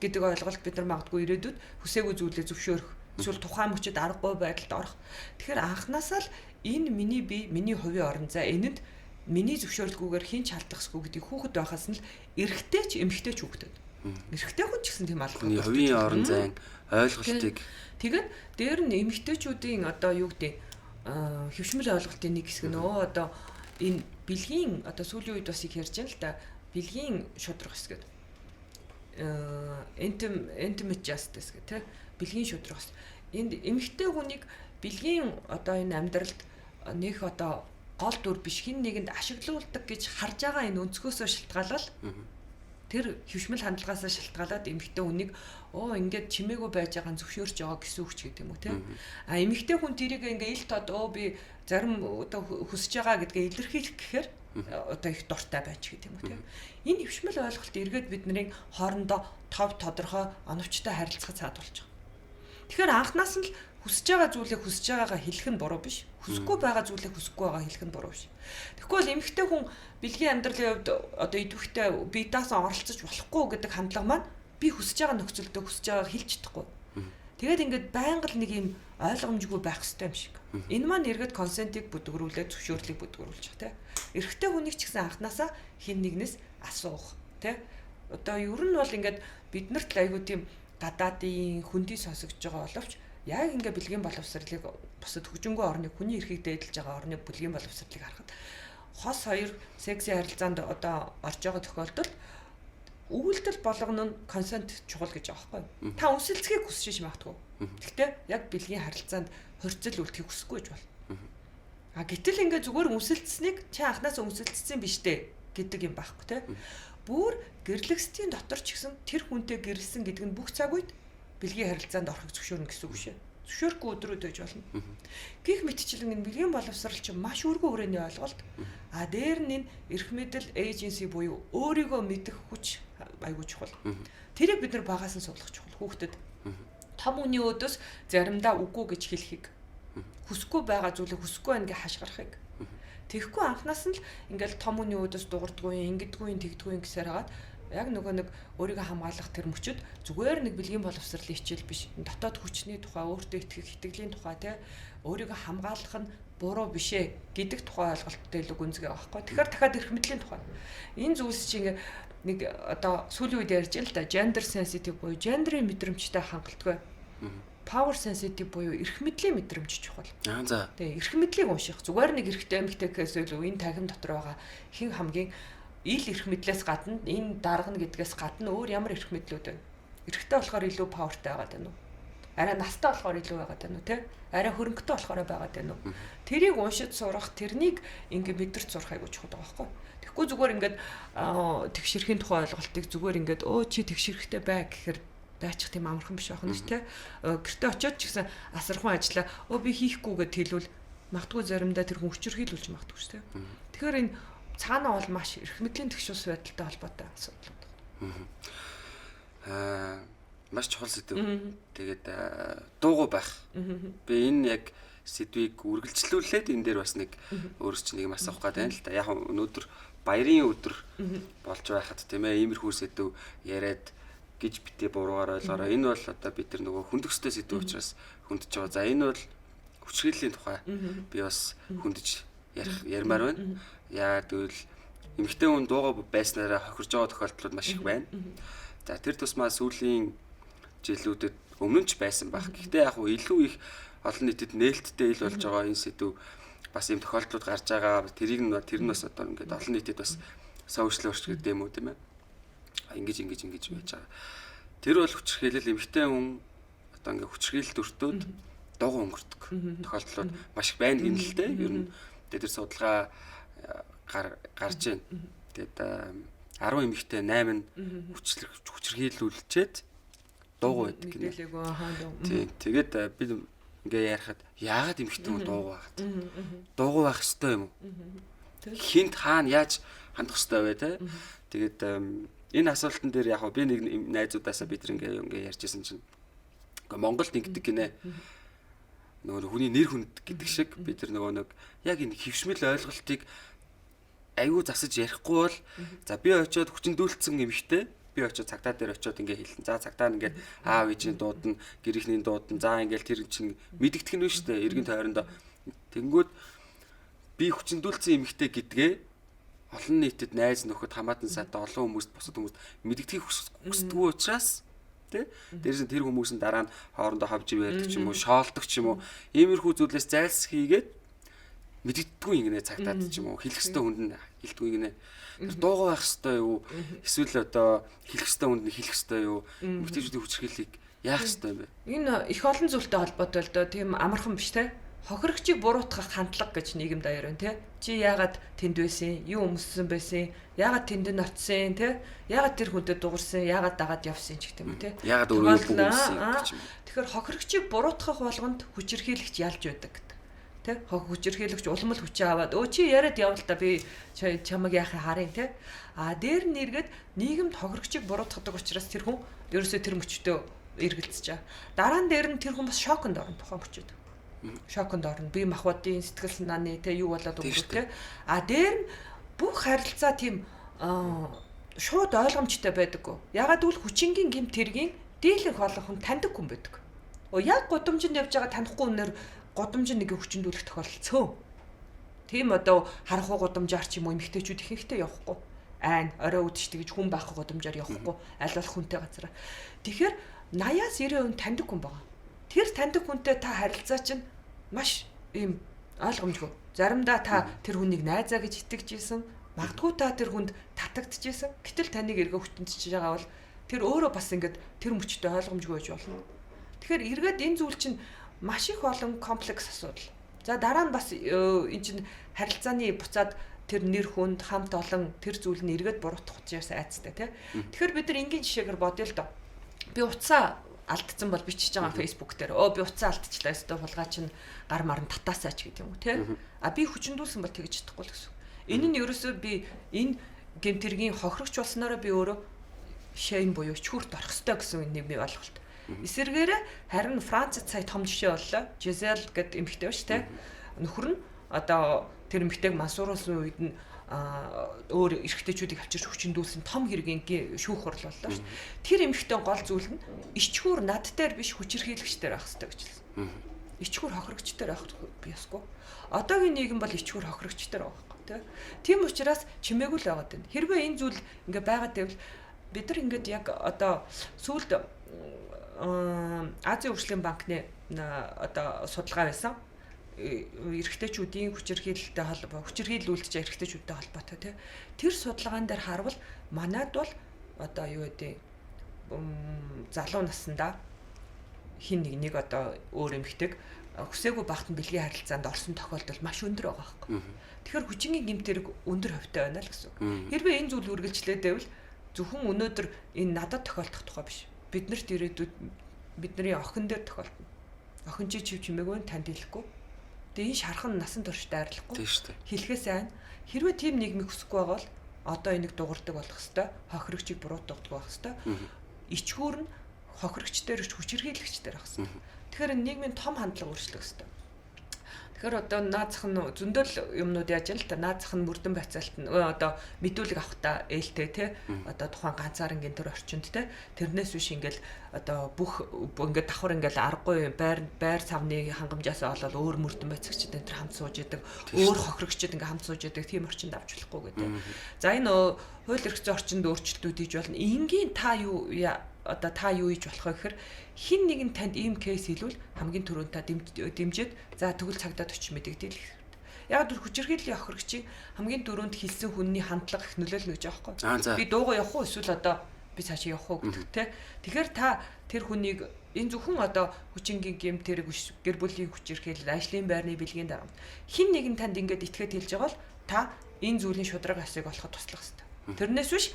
гэдэг ойлголт бид нар магадгүй ирээдүйд хүсээгүй зүйлээ зөвшөөрөх эсвэл тухайн мөчөд аргагүй байдалд орох. Тэгэхээр анхнаасаа л энэ миний бие, миний хувийн орон зай энэнд миний зөвшөөрлгүйгээр хин ч алдахсгүй гэдгийг хүүхэд байхаас нь л эрэгтэй ч эмэгтэй ч хүүхдэд. Эрэгтэй хүн ч гэсэн тийм алга. Хувийн орон зайн ойлголтыг тэгээд дээр нь эмэгтэйчүүдийн одоо юу гэдэг хөвшмөл ойлголтын нэг хэсэг нөө одоо энэ бэлгийн одоо сүүлийн үед бас их ярьж байна л да. Бэлгийн шудрах хэсгээд intimate justice гэх тэ бэлгийн шудрах хэсэг. Энд эмэгтэй хүнийг бэлгийн одоо энэ амьдралд нөх одоо гол дүр биш хин нэгэнд ашиглуулдаг гэж харж байгаа энэ өнцгөөсөө шалтгаалал тэр хөвшмөл хандлагаасаа шалтгаалаад эмэгтэй хүнийг ингээд чимээгүй байж байгаа нь зөвшөөрч байгаа гэсэн үг ч гэдэг юм уу те. А эмэгтэй хүн тэрийг ингээ ил тод би зарим одоо хүсэж байгаа гэдгээ илэрхийлэх гэхээр одоо их дуртай байж гэдэг юм уу те. Энэ хөвшмөл ойлголт эргээд бидний хоорондоо тов тодорхой оновчтой харилцах цаад болж байгаа. Тэгэхээр анхнаас нь л хүсэж байгаа зүйлийг хүсэж байгаагаа хэлэх нь буруу биш. Хүсэхгүй байгаа зүйлийг хүсэхгүй байгаа хэлэх нь буруу биш. Тэгэхгүй бол эмэгтэй хүн бэлгийн амьдралын хувьд одоо идэвхтэй би даасан оролцож болохгүй гэдэг хандлага маань би хүсэж байгаа нөхцөлдөө хүсэж байгааг хэлж чадахгүй. Тэгээд ингээд байнга л нэг юм ойлгомжгүй байх хэрэгтэй юм шиг. Энэ маань эргээд консентийг бүдгэрүүлээд зөвшөөрлийг бүдгэрүүлж байгаа те. Эрэгтэй хүнийг ч гэсэн анханасаа хин нэгнээс асуух те. Одоо ер нь бол ингээд биднэрт л айгүй тийм гадаадын хүндий сонсогдож байгаа боловч яг ингээ бэлгийн боловсролыг бусад хөгжингөө орны хүний эрхийг дээдлж байгаа орны бэлгийн боловсролыг харахад хос хоёр секси харилцаанд одоо орж байгаа тохиолдолд үйлдэл болгоно нь консент чухал гэж байгаа байхгүй. Та үнсэлцгийг хүсэж магадгүй. Гэхдээ яг бэлгийн харилцаанд хорцол үлдэхийг хүсэхгүй гэж бол. А гэтэл ингээ зүгээр үнсэлцсэнийг чи анханаас үнсэлцсэн биш дээ гэдэг юм байхгүй те. Бүр гэрлэгсдийн дотор ч гэсэн тэр хүнтэй гэрэлсэн гэдэг нь бүх цаг үед бэлгийн харилцаанд орохыг зөвшөөрнө гэсэн үг шээ. Зөвшөөрөхгүй өдрүүд байж болно. Гэх мэтчлэн энэ бэлгийн боловсрол чинь маш өргөн хүрээний ойлголт. А дээр нь энэ эрх мэдэл эйженси буюу өөрийгөө мэдэх хүч айгуу чухал. Тэрийг бид нар багаас нь судлах чухал. Хүүхдэд том үний өөдөөс заримдаа үгүй гэж хэлхийг хүсэхгүй байгаа зүйлийг хүсэхгүй байна гэж хашгирахыг. Тэгэхгүй анхнаас нь л ингээл том үний өөдөөс дуурдаггүй, ингэдэггүй, тэгдэггүй гэсээр хагаад яг нөгөө нэг өөрийгөө хамгаалах тэр мөчөд зүгээр нэг бэлгийн боловсролын хичээл биш. Дотоод хүчний тухай, өөртөө итгэх, итгэлийн тухай те өөрийгөө хамгаалах нь буруу биш ээ гэдэг тухай ойлголттой илүү гүнзгий байгаа байхгүй. Тэгэхээр дахиад эрх мэдлийн тухай. Энэ зүйлс чинь нэг одоо сүүлийн үед ярьж байна л да. Gender sensitive буюу гендерийн мэдрэмжтэй хангалттай. Power sensitive буюу эрх мэдлийн мэдрэмж чухал. За. Тэгээ эрх мэдлийг унших. Зүгээр нэг эрхтэй эмэгтэйгээс илүү энэ тахим дотор байгаа хэн хамгийн ил эрх мэдлээс гадна энэ даргана гэдгээс гадна өөр ямар эрх мэдлүүд байна? Эрхтэй болохоор илүү павертай байгаад байна уу? Арай настай болохоор илүү байгаад байна уу, те? Арай хөрөнгөтэй болохоор байгаад байна уу? Тэрийг уншиж сурах, тэрнийг ингээ мэдэрч сурах айгуу чухал байгаа байхгүй. Тэгэхгүй зүгээр ингээд тэгшэрхийн тухай ойлголтыг зүгээр ингээд чи тэгшэрхтэй бай гэхээр байчих тийм амархан биш байх нь шүү, те? Гэртээ очиод ч гэсэн асархан ажиллаа би хийхгүй гэд хэлвэл магадгүй заримдаа тэр хүн хүчрхийлүүлж магадгүй шүү, те? Тэгэхээр энэ цаанаа бол маш эрх мэдлийн тэгшүүс байдалтай холбоотой асуудал байна. Маш чухал сэдв. Тэгээд дуугүй байх. Би энэ яг сэдвийг үргэлжлүүлээд энэ дээр бас нэг өөрөөс чинь нэг асуух гэдэг юм л та. Яг өнөөдөр баярын өдөр болж байхад тийм ээ иймэрхүү сэдв яриад гэж битээ буруугаар ойлгоорой. Энэ бол одоо бид нар нөгөө хүндөхстэй сэдв учраас хүндэж байгаа. За энэ бол хүчрхийллийн тухай би бас хүндэж ярмаар байна. Яа гэвэл эмэгтэй хүн дуугаа байснараа хохирж байгаа тохиолдлууд маш их байна. За тэр тусмаа сүүлийн жилүүдэд өмнө нь ч байсан баг. Гэхдээ яг хуу илүү их олон нийтэд нээлттэй ил болж байгаа энэ сэдв бас юм тохиолдлууд гарч байгаа. Тэр нь бас одоо ингээд олон нийтэд бас сошиал орч гэдэг юм уу тийм ээ. Ингэж байж байгаа. Тэр бол хүчрхийлэл эмэгтэй хүн одоо ингээд хүчрхийлэлд өртөөд дуугаа өнгөрдөг тохиолдлууд маш их байна гэнэ л дээ. Ер нь тэр судалгаа гарч байна. Тэгээд 10 эмэгтэй 8 нь хүчрхийлүүлчихэд дуугаа байдаг гинэ. Тийм. Тэгээд би ингээ ярихад яагаад эмэгтэй хүн дуугаа байгаад. Дуугаа байх ёстой юм уу? Хинт хаана яаж хандах ёстой вэ те? Тэгээд энэ асуултан дээр яг би нэг найзуудаасаа бид ингээ ярьжсэн чинь Монголд ингэдэг гинэ. Нөгөө хүний нэр хүнд гэдэг шиг бид нэг яг энэ хөвшмөл ойлголтыг аюу засаж ярихгүй бол за би очиод хүчндүүлсэн эмэгтэй би очиод цагтаа дээр очиод ингээ хэлэн. За цагтаа ингээд аав ээжийн дуудана, гэр ихний дуудана. За ингээл тэр чинь мэддэгдэх нь шүү дээ. Иргэн тойрондоо. Тэнгүүд би хүчндүүлсэн эмэгтэй гэдгээ олон нийтэд найз нөхөд хамаатан сайдаа олон хүмүүст бусад хүмүүст мэддэгдэхийг хүсдэггүй учраас тий дээрээс нь тэр хүмүүс нь дараа нь хоорондоо хавж ярьдаг ч юм уу, шоолдог ч юм уу. Иймэрхүү зүйлээс зайлс хийгээд мэддэггүй ингэнэ цагтаад ч юм уу хэлэх ёстой хүнд нь хэлдэггүй ингэнэ. Тэр дуугаа байх ёстой юу? Эсвэл одоо хэлэх ёстой хүнд нь хэлэх ёстой юу? Эмэгтэйчүүдийн хүчрхийллийг яах ёстой юм бэ? Энэ их олон зүйлтэй холбоотой л доо тийм амархан биш те. Хохирогчийг буруутгах хандлага гэж нийгэмд аяар байна те. Чи яагаад тэнд байсан? Юу өмссөн байсан? Яагаад тэнд очсон те? Яагаад тэр хүнтэй дуурсан? Яагаад дагаад явсан ч гэдэг юм те. Яагаад өөрөө бүгдсэн гэж юм. Тэгэхээр хохирогчийг буруутгах болгонд хүчрхийлэгч ялж байдаг. Тэ хүчрхийлэгч улам л хүчээ аваад чи яриад явал та би чамайг яахыг харъя те. Дээр нь эргээд нийгэмд хохирогчийг буруутгадаг учраас тэр хүн ерөөсөө тэр мөчтөө эргэлзэж байгаа. Дараа нь дээр нь тэр хүн бас шоконд орно тухайн мөчөд. Шоконд орно. Би махбодын сэтгэл санааны те юу болоод өнгөрөх те. Дээр нь бүх харилцаа тийм шууд ойлгомжтой байдаггүй. Ягаад гэвэл хүчингийн гэмт хэргийн дийлэнх олон хүн таньдаг хүн байдаг. Яг гудамжинд явж байгаа танихгүй хүнээр гудамж нэг хүчндүүлэх тохиолдол. Тийм одоо харахгүй гудамжаар ч юм уу эмэгтэйчүүд ихэнхдээ явахгүй. Айн орой үдштэй гэж хүн байхгүй гудамжаар явахгүй. Аль болох хүнтэй газараа. Тэгэхээр 80-аас 90% таньдаг хүн байгаа. Тэр таньдаг хүнтэй та харилцаа чинь маш ийм ойлгомжгүй. Заримдаа та тэр хүнийг найзаа гэж итгэж ийсэн, магадгүй та тэр хүнд татагдж ийсэн. Гэтэл таныг эргөө хүчнэж байгаа бол тэр өөрөө бас ингээд тэр мөчтөд ойлгомжгүй байж болно. Тэгэхээр эргээд энэ зүйл чинь маш их олон комплекс асуудал. За дараа нь бас энэ чинь харилцааны буцаад тэр нэр хүнд хамт олон тэр зүйл нь эргээд буруутгах учраас айцтай тий. Тэгэхээр бид нар энгийн жишээгээр бодъё л доо. Би уцаа алдсан бол бичиж байгаа Facebook дээр. Би уцаа алдчихлаа өстө хулгай чинь гар марн татаасаач гэдэг юм уу тий. Би хүчндүүлсэн бол тэгж чадахгүй л гэсэн. Энэ нь ерөөсөө би энэ гэмтэргийн хохирогч болсноороо би өөрөө шейм буюу чүрт орох ёстой гэсэн нэг би ойлголт. Эсвэргээрээ харин Францад сая том жишээ боллоо. Жизел гэдэг эмэгтэй байж тээ. Нөхөр нь одоо тэр эмэгтэйг мансууруулсан үед нь өөр эрэгтэйчүүдийг авчирч хүчндүүлсэн том хэргийн шүүх хурал боллоо шүү. Тэр эмэгтэй гол зүйл нь ичхүүр над дээр биш хүчирхийлэгчдэр байх хэрэгтэй гэж хэлсэн. Ичхүүр хохирогчдэр байх биосгүй. Одоогийн нийгэм бол ичхүүр хохирогчдэр байгаа байхгүй тээ. Тийм учраас чимээгүй л байгаад байна. Хэрвээ энэ зүйл ингээ байгаад байвал бид нар ингээд яг одоо сүүлд Азийн хөгжлийн банкны одоо судалгаа байсан. Эрэгтэйчүүдийн хүчирхийлэлтэй хүчирхийлүүлж эрэгтэйчүүдтэй холбоотой тий. Тэр судалгаан дээр харвал манайд бол одоо юу гэдэг залуу наснда хин нэг одоо өөр эмэгтэйг хүсээгүй багт нь бэлгийн харилцаанд орсон тохиолдол маш өндөр байгаа байхгүй. Тэгэхээр хүчингийн гэмтэрэг өндөр хөвтэй байна л гэсэн. Хэрвээ энэ зүйл үргэлжлээд байвал зөвхөн өнөөдөр энэ надад тохиолдох тухай биш. Биднэрт ирээдүйд бидний охин дээр тохиолдно. Охин чи чимээгүй танд хэлэхгүй. Тэгээ энэ шархан насан туршид айрлахгүй. Хэлхээс айн хэрвээ тийм нийгмийг хүсэхгүй байгаа бол одоо энийг дуурдаг болох хэвээр хохирогчийг буруутгадаг байх хэвээр. Ичхүүр нь хохирогчдэр хүчирхийлэгчдэр байх хэвээр. Тэгэхээр нийгмийн том хандлага өөрчлөх хэвээр. Тэгэхээр одоо наазах нь зөндөл юмнууд яаж л та наазах нь мөрдөн байцаалт нь одоо мэдүүлэг авахта ээлтэй те одоо тухайн ганцаарнгийн төр орчинд те тэрнээс биш ингээл одоо бүх ингээд давхар ингээл аргагүй байр савны хангамжаас олоод өөр мөрдөн байцаагчид энэ төр хамт сууж идэг өөр хохирогчид ингээд хамт сууж идэг тийм орчинд авч болохгүй гэдэг. За энэ хууль эрх зүйн орчинд өөрчлөлтүүд хийж болно. Энгийн та юу одоо та юу хийж болох вэ гэхээр хин нэгэн танд ийм кейс хэлвэл хамгийн түрүүнд та дэмжиж за тэгвэл цагдаад очиж мэдэгдээл гэх. Яг түр хүчирхийллийн охирогчийн хамгийн түрүүнд хэлсэн хүнний хандлага их нөлөөлнө гэж аахгүй. Би дуугаа явах уу эсвэл одоо би цаашаа явах уу гэдэг те. Тэгэхээр та тэр хүнийг энэ зөвхөн одоо хүчингийн гэмт тэрэг гэр бүлийн хүчирхийлэл ажлын байрны бэлгийн дарга хин нэгэн танд ингээд итгээд хэлж байгаа бол та энэ зүйлийн шудраг асыг болоход туслах хэрэгтэй. Тэрнээс биш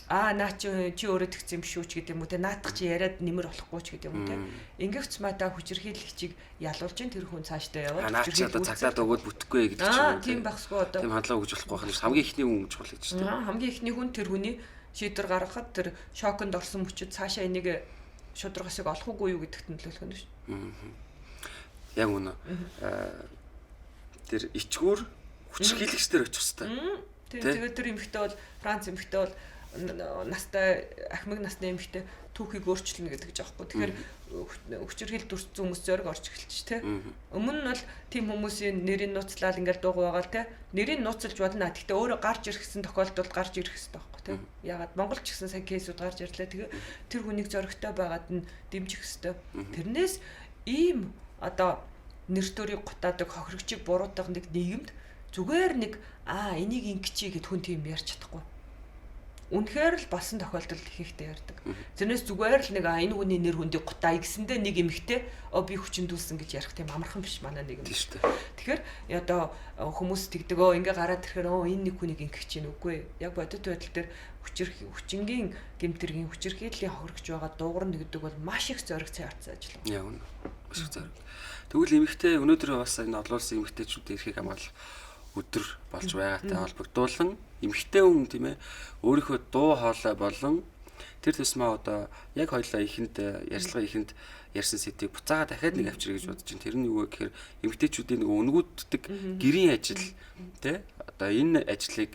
наа чи өөрөө тэгсэн юм шүү ч гэдэг юм уу те наадах чи яриад нэмэр болохгүй ч гэдэг юм уу те ингэвч мата хүчирхийлэгчийг ялуулж ин тэр хүн цаашдаа яваад хүчирхийлэл одоо цагтаад өгөөд бүтэхгүй гэдэг ч юм тийм багсгүй одоо тийм хандлага өгж болохгүй байна. Хамгийн ихний хүн гэж бол гэж тийм хамгийн ихний хүн тэр хүний шийдвэр гаргахад тэр шоконд орсон мөчөд цаашаа энийг шударгасыг олох уугүй юу гэдэгт нөлөөлөх нь шүү. Яг үнэ. Тэр ичгүүр хүчирхийлэгчдэр очих хэвээр. Тэгээд тэр эмэгтэй бол Франц эмэгтэй бол настай ахмад насны эмэгтэй түүхийг өөрчилнө гэдэг ч аахгүй. Тэгэхээр хүчирхийлэл дүрцсэн хүмүүс зөрг орж эхэлчих те. Өмнө нь бол тийм хүмүүсийн нэрийг нууцлаад ингээл дууг байгаа л те. Нэрийг нууцлж болно. Гэхдээ өөрөө гарч ирэхсэн тохиолдолд гарч ирэх хэрэгтэй байхгүй те. Ягаад Монголч гэсэн сайн кейсүүд гарч ирлээ. Тэгээ тэр хүнийг зөрөгтэй байгаад нь дэмжих хэрэгтэй. Тэрнээс ийм одоо нэр төрийг гутаадаг хохирогчийг буруутгах нэг нийгэмд зүгээр нэг энийг ингэчий гэд хүн тийм ярьж чадахгүй. Үнэхээр л болсон тохиолдолд ихэнхдээ ярьдаг. Тэрнээс зүгээр л нэг энэ хүний нэр хүндийг гутаа гэсэндээ нэг эмэгтэй би хүчиндүүлсэн гэж ярих тийм амархан биш манай нийгэм. Тэгэхээр одоо хүмүүс тэгдэг ингээ гараад ирэхээр энэ нэг хүнийг ингэх чинь үгүй. Яг бодит байдал дээр хүчингийн гэмтэргийн хүчирхийллийн хохирогч байгаа дуугарна гэдэг бол маш их зориг цай арц ажил. Яг үнэ. Маш их зориг. Тэгвэл эмэгтэй өнөөдөр бас энэ олон улсын эмэгтэйчүүдийн эрхийг хамгаалах өдөр болж байгаатай холбогдуулан эмэгтэй хүн тийм ээ өөрийнхөө дуу хоолой болон тэр тусмаа одоо яг хоёлаа ихэнд ярьцлага ихэнд ярьсан сэдвийг буцаага дахиад нэг авчиръя гэж бодож байна. Тэр нь юу вэ гэхээр эмэгтэйчүүдийн нэг өнгөддөг гэрийн ажил тий одоо энэ ажлыг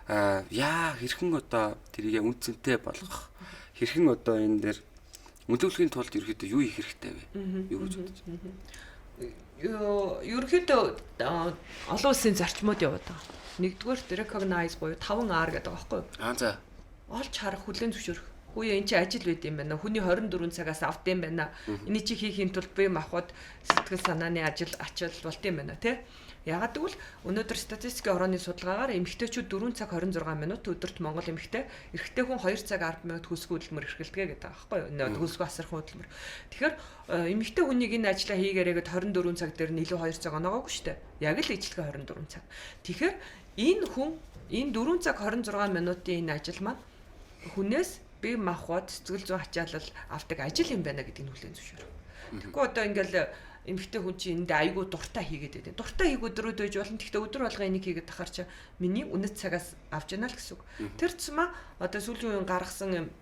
хэрхэн одоо тэрийг үнцэнтэй болгох хэрхэн одоо энэ дээр мөдөглөхийн тулд ерөөдөө юу хийх хэрэгтэй вэ? Юу гэж бодож байна? Ерөнхийдөө олон улсын зарчмууд яваад байгаа. Нэгдүгээр recognize буюу 5R гэдэг байгаа байхгүй юу? За. Олж харах, хүлээн зөвшөөрөх. Хөөе энэ чи ажил байд юм байна. Хүний 24 цагаас авд юм байна. Эний чи хийхийн тулд бие махбод сэтгэл санааны ачаал болт юм байна тий. Ягаад гэвэл өнөөдөр статистикийн орооны судалгаагаар эмэгтэйчүүд 4 цаг 26 минут өдөрт Монгол эмэгтэй, эрэгтэй хүн 2 цаг 10 минут хөлсгөө хөдөлмөр эрхэлдэг гэдэг байгаа байхгүй юу? Хөлсгөө асархан хөдөлмөр. Тэгэхээр эмэгтэй хүнийг энэ ажлаа хийгээрээгээд 24 цаг дээр нь илүү 2 цаг оноогоогүй шүү дээ. Яг л ижлэгээ 24 цаг. Тэгэхээр энэ хүн энэ 4 цаг 26 минутын энэ ажил маань хүнээс бие махбод сэтгэл зүйн ачаалал авдаг ажил юм байна гэдгийг хүлээн зөвшөөрөх. Тэгэхгүй одоо ингээл эмэгтэй хүн чинь энд айгүй дуртай хийгээд байдаг. Дуртай хийх өдрүүд байж болно. Гэхдээ өдөр болго энийг хийгээд тахаар чи миний үнэт цагаас авч яана л гэсэн үг. Тэр цэма одоо сүүлийн үеийн гаргасан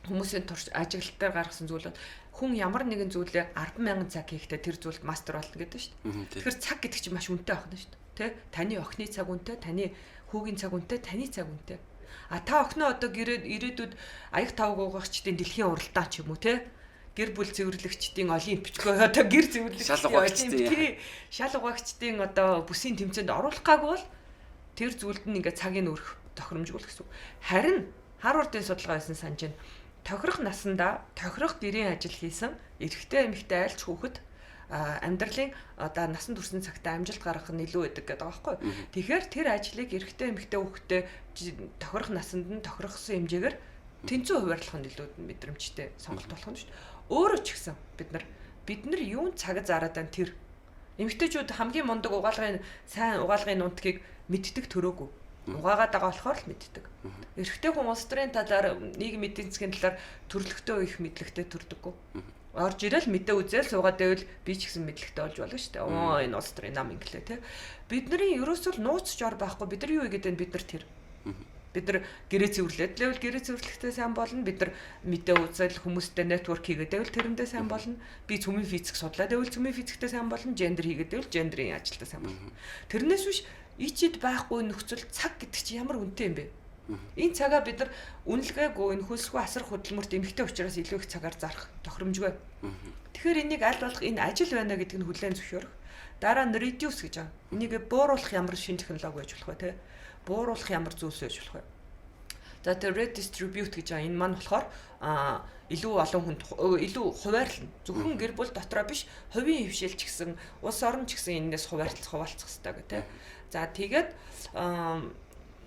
хүмүүсийн турш ажиглалтаар гаргасан зүйл бол хүн ямар нэгэн зүйлээ 100000 цаг хийхдээ тэр зүйлд мастер болно гэдэг шүү дээ. Тэгэхээр цаг гэдэг чинь маш үнэтэй байна шүү дээ. Тэ? Таны охины цаг үнэтэй, таны хүүгийн цаг үнэтэй, таны цаг үнэтэй. Та охиноо одоо ирээдүйд аяг тавг угаагчдын дэлхийн уралдаан ч юм уу те гэр бүл цэвэрлэгчдийн олимпичгүй одоо гэр цэвэрлэгчдийн шал угаагчдын одоо бүсийн тэмцээнд оруулах гаагүй бол тэр зүйлд нь ингээ цагийг өргөх тохиромжгүй л гэсэн. Харин Харвардын судалгаа хийсэн санаж байна. Тохирох насандаа тохирох гэрийн ажил хийсэн эрэгтэй эмэгтэй айлч хүүхэд амьдралын одоо насан туршийн цагтаа амжилт гаргах нь илүү байдаг гэдэг байгаа байхгүй. Тэгэхээр тэр ажлыг эрэгтэй эмэгтэй хүүхдээ тохирох насанд нь тохирохсон хэмжээгээр тэнцүү хуваарлах нь илүү мэдрэмжтэй сонголт болох нь шүү дээ. Өөрөө ч гэсэн бид нар юун цаг зараад байна тэр эмэгтэйчүүд хамгийн мундаг сайн угаалгын нунтгийг мэддэг төрөөгүй. Угаагаад байгаа болохоор л мэддэг. Эрэгтэй хүн улс төрийн талаар нийгэм эдийн засгийн талаар төрлөختөө их мэдлэгтэй төрдөггүй. Орж ирэл мэдээ үзэл суугаад байвал би ч гэсэн мэдлэгтэй болж болно шүү дээ. Энэ улс төрийн нам инглээ те. Бидний ерөөсөө нууц жор байхгүй. Бид нар юу игээд байна бид нар тэр. Бид нар гэрээ цэвэрлээд левел гэрээ цэвэрлэхдээ сайн болно. Бид нар мэдээ үзэл хүмүүстэй network хийгээд байвал тэрэндээ сайн болно. Би цөмийн физик судлаад байвал цөмийн физиктэй сайн болно. Гендер хийгээд байвал гендерийн ажилдаа сайн болно. Тэрнээс биш ичид байхгүй нөхцөл цаг гэдэг чинь ямар үнэтэй юм бэ? Энэ цагаа бид нар үнэлгээгүй энэ хөлсгүй асар хөдөлмөрт эмхтэй учраас илүү их цагаар зарах тохиромжгүй. Тэгэхээр энийг аль болох энэ ажил байна гэдэг нь хүлээн зөвшөөрөх. Дараа нь reduce гэж байгаа. Энийг бууруулах ямар шинэ технологи байж болох вэ те? Бууруулах ямар зүйлс байж болох вэ? За тэр redistribute гэж байгаа. Энэ маань болохоор илүү олон хүнд илүү хуваарлна. Зөвхөн гэр бүл дотроо биш, хувийн хөвшилч гэсэн, улс орон ч гэсэн энэс хуваалцах хэрэгтэй гэх те. За тэгээд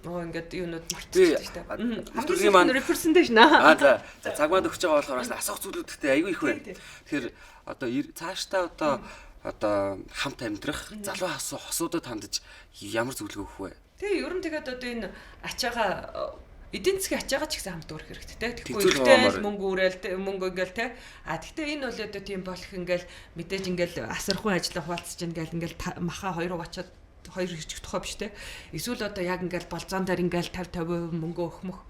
ингээд юунууд мартчихсан шүү дээ. Хамтлагийн маань representation аа. За цаг маань өгч байгаа болохоор асуух зүйлүүдтэй айгүй их байна. Тэгэхээр одоо цаашдаа одоо хамт амьдрах залуу хосуудад хандаж ямар зөвлөгөө өгөх вэ? Тэгээ ер нь тэгээд одоо энэ ачаага эдийн засгийн ачаагаа ч гэсэн хамт өрөх хэрэгтэй. Тэгэхгүй ихтэй мөнгө уурал мөнгө ингээл те. Тэгтээ энэ бол одоо тийм болох ингээл мэдээж ингээл асархуй ажиллах хуваалцж ингээл маха хоёроо очоод хоёр хэрчих тухай биш те. Эсвэл одоо яг ингээл болзоон дээр ингээл 50% мөнгө өгөх мөх.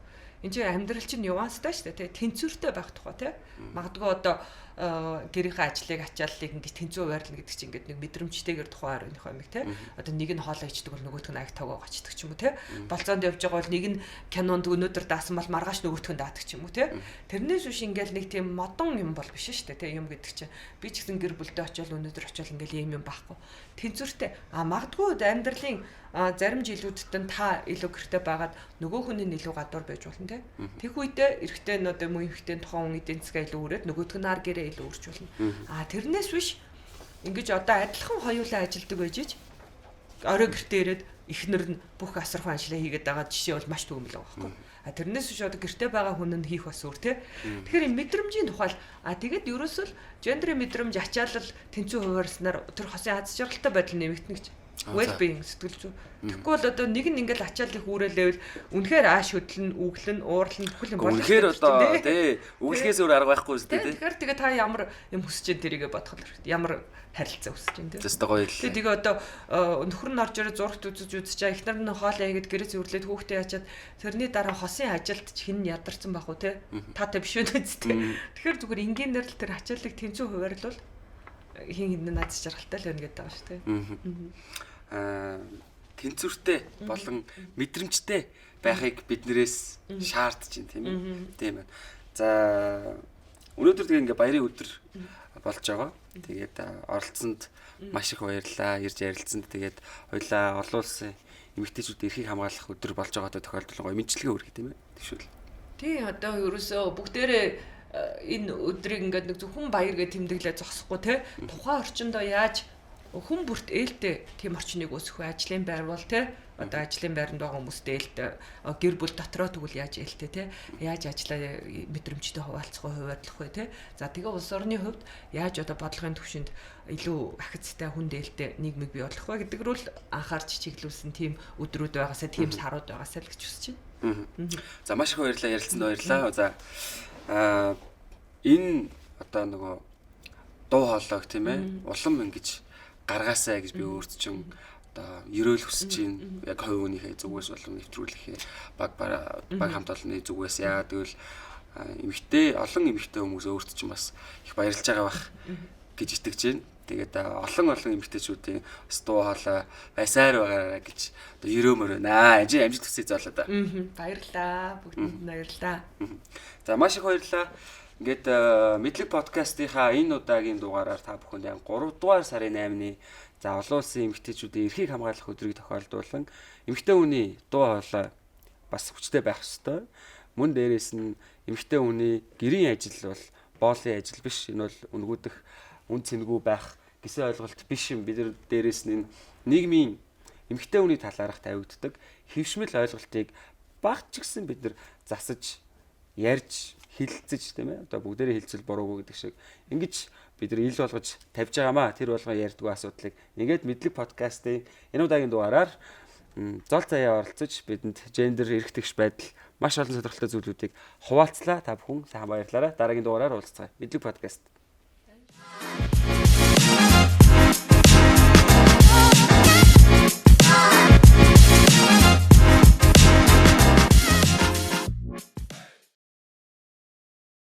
Энд чинь амьдрал чинь нюанстай шүү дээ те. Тэнцвэртэй байх тухай те. Магадгүй одоо гэрийнхээ ажлыг ачааллыг ингэж тэнцүү байрлна гэдэг чинь ингээд нэг мэдрэмжтэйгээр тухайар байх юм те. Одоо нэг нь хоолоо ичдэг бол нөгөөх нь аяг тавгаа гачдаг ч юм уу те. Болзоонд явж байгаа бол нэг нь кинонд өнөөдөр даасан бол маргааш нөгөөх нь даадаг ч юм уу те. Тэрнээс биш ингээл нэг тийм модон юм бол биш шүү дээ те. Юм гэдэг чинь би ч гэсэн гэр бүлдээ очиод өнөөдөр очиод ингээл юм байхгүй. Тэнцвэртэй. Магадгүй амьдралын зарим жилүүдтэй та илүү гэртэй байгаад нөгөө хүн нь илүү гадуур байж болно те. Тэг үедээ эрэгтэй нь одоо мөн эмэгтэй тухайн хүн эдийн засгаа илүү өрөөд нөгөөдг нь ар гэрээ илүү өрч болно. Тэрнээс биш ингэж одоо адилхан хоёулаа ажилдаг байж ич орой гэртээ ирээд эхнэр нь бүх асархан ажлаа хийгээд байгаа жишээ бол маш түгээмэл байгаа байхгүй. Тэрнээс биш одоо гэртээ байгаа хүн нь хийх бас өөр те. Тэгэхээр энэ мэдрэмжийн тухай тэгээд ерөөсөө л гендерийн мэдрэмж ачаалал тэнцүү хуваарснаар тэр хосын аз жаргалтай байдал нэмэгдэнэ гэж. Well being сэтгэл зүй. Тэгэхгүй бол одоо нэг нь ингээл ачааллыг үүрээлээвэл үнэхээр ааш хөдлөн, үглэн, уурлан бүхэл юм болно. Үнэхээр одоо тий үглэхээс өөр арга байхгүй үстэй тий. Тэгэхээр тэгээ та ямар юм хүсэж дээ тэрийгэ бодох хэрэгтэй. Ямар харилцаа хүсэж дээ тий. Тэстэ гоё л. Тэгээ одоо нөхөр нь орж ирээд зургт үзэж чаа эхнэр нь хоолоо хийгээд гэрээс өрлөөд хүүхдээ ячаад тэрний дараа хосын ажилд хин ядарсан байх уу тий. Таатай биш үү тий. Тэгэхээр зүгээр энгийнээр л тэр ачааллыг тэнцүү хуваарлуул хин хин наад жаргалтай л байна гэдэг байгаа шүү тий. Тэнцвэртэй болон мэдрэмжтэй байхыг биднээс шаардж байна тийм ээ. Тийм байна. За өнөөдөр тэгээ ингээ баярын өдөр болж байгаа. Тэгээд оролцсонд маш их баярлалаа. Ирж ярилцсанд тэгээд хоёлаа олон улсын эмэгтэйчүүд эрхийг хамгаалах өдөр болж байгаатай тохиолдол гоё мэдчилгээ өргөх тийм ээ. Тэшүүл. Тий одоо ерөөсөө бүгдээрээ энэ өдрийг ингээ нэг зөвхөн баяр гэж тэмдэглээ зогсохгүй те. Тухайн орчиндөө яаж хүн бүрт ээлтэй тийм орчныг үүсгэх вэ? Ажлын байр бол те одоо ажлын байранд байгаа хүмүүстэй ээлтэй гэр бүл дотроо тэгвэл яаж ээлтэй те яаж ажиллаа мэдрэмжтэй хуваалцах хуваарлах вэ те за тэгээ улс орны хувьд яаж одоо бодлогын түвшинд илүү ахицтай хүнд ээлтэй нийгмийг бий болгох вэ гэдэг рүү л анхаарч чиглүүлсэн тийм өдрүүд байгаасаа тийм сарууд байгаасаа л гэж хүсэж байна. За маш их баярлалаа ярилцсанд баярлалаа. За энэ одоо нөгөө дуу хоолойг тийм ээ улам ингэж гаргаасаа гэж би өөрт чинь одоо ерөөл хүсэж чинь яг хувь хүнийхээ зүгээс болон нэвтрүүлэхээ баг хамт олонны зүгээс яа тэгвэл эмэгтэй олон эмэгтэй хүмүүс өөрт чинь бас их баярлж байгаа бах гэж итгэж байна. Тэгээд олон эмэгтэйчүүдийн дуу хоолой байсаар байгаараа гэж одоо ерөөмөр байна. Амжилт хүсье зоолоо да. Баярлалаа. Бүгдэнд баярлалаа. За маш их баярлалаа. Ингээд мэдлэг подкастынхаа энэ удаагийн дугаараар та бүхэнд 3 дугаар сарын 8-ны за олон улсын эмэгтэйчүүдийн эрхийг хамгаалах өдрийг тохиолдуулан эмэгтэй хүний дуу хоолой бас хүчтэй байх ёстой. Мөн дээрээс нь эмэгтэй хүний гэрийн ажил бол боолын ажил биш. Энэ бол үнгүүдэх үн цэнгүй байх гэсэн ойлголт биш юм. Бид нар дээрээс нь нийгмийн эмэгтэй хүний талаарх тавигддаг хэвшмэл ойлголтыг багч гисэн бид нар засаж ярьж хилцэж тийм ээ одоо бүгдээрээ хилцэл буруугүй гэдэг шиг ингэж бид нар ил болгож тавьж байгаамаа тэр болгоо ярьдгүй асуудлыг ингээд мэдлэг подкастын энэ удаагийн дугаараар зол заяа оролцож бидэнд гендер эрх тэгш байдал маш олон сонирхолтой зүйлүүдийг хуваалцлаа та бүхэн сайн баярлалаа дараагийн дугаараар уулзцгаая мэдлэг подкаст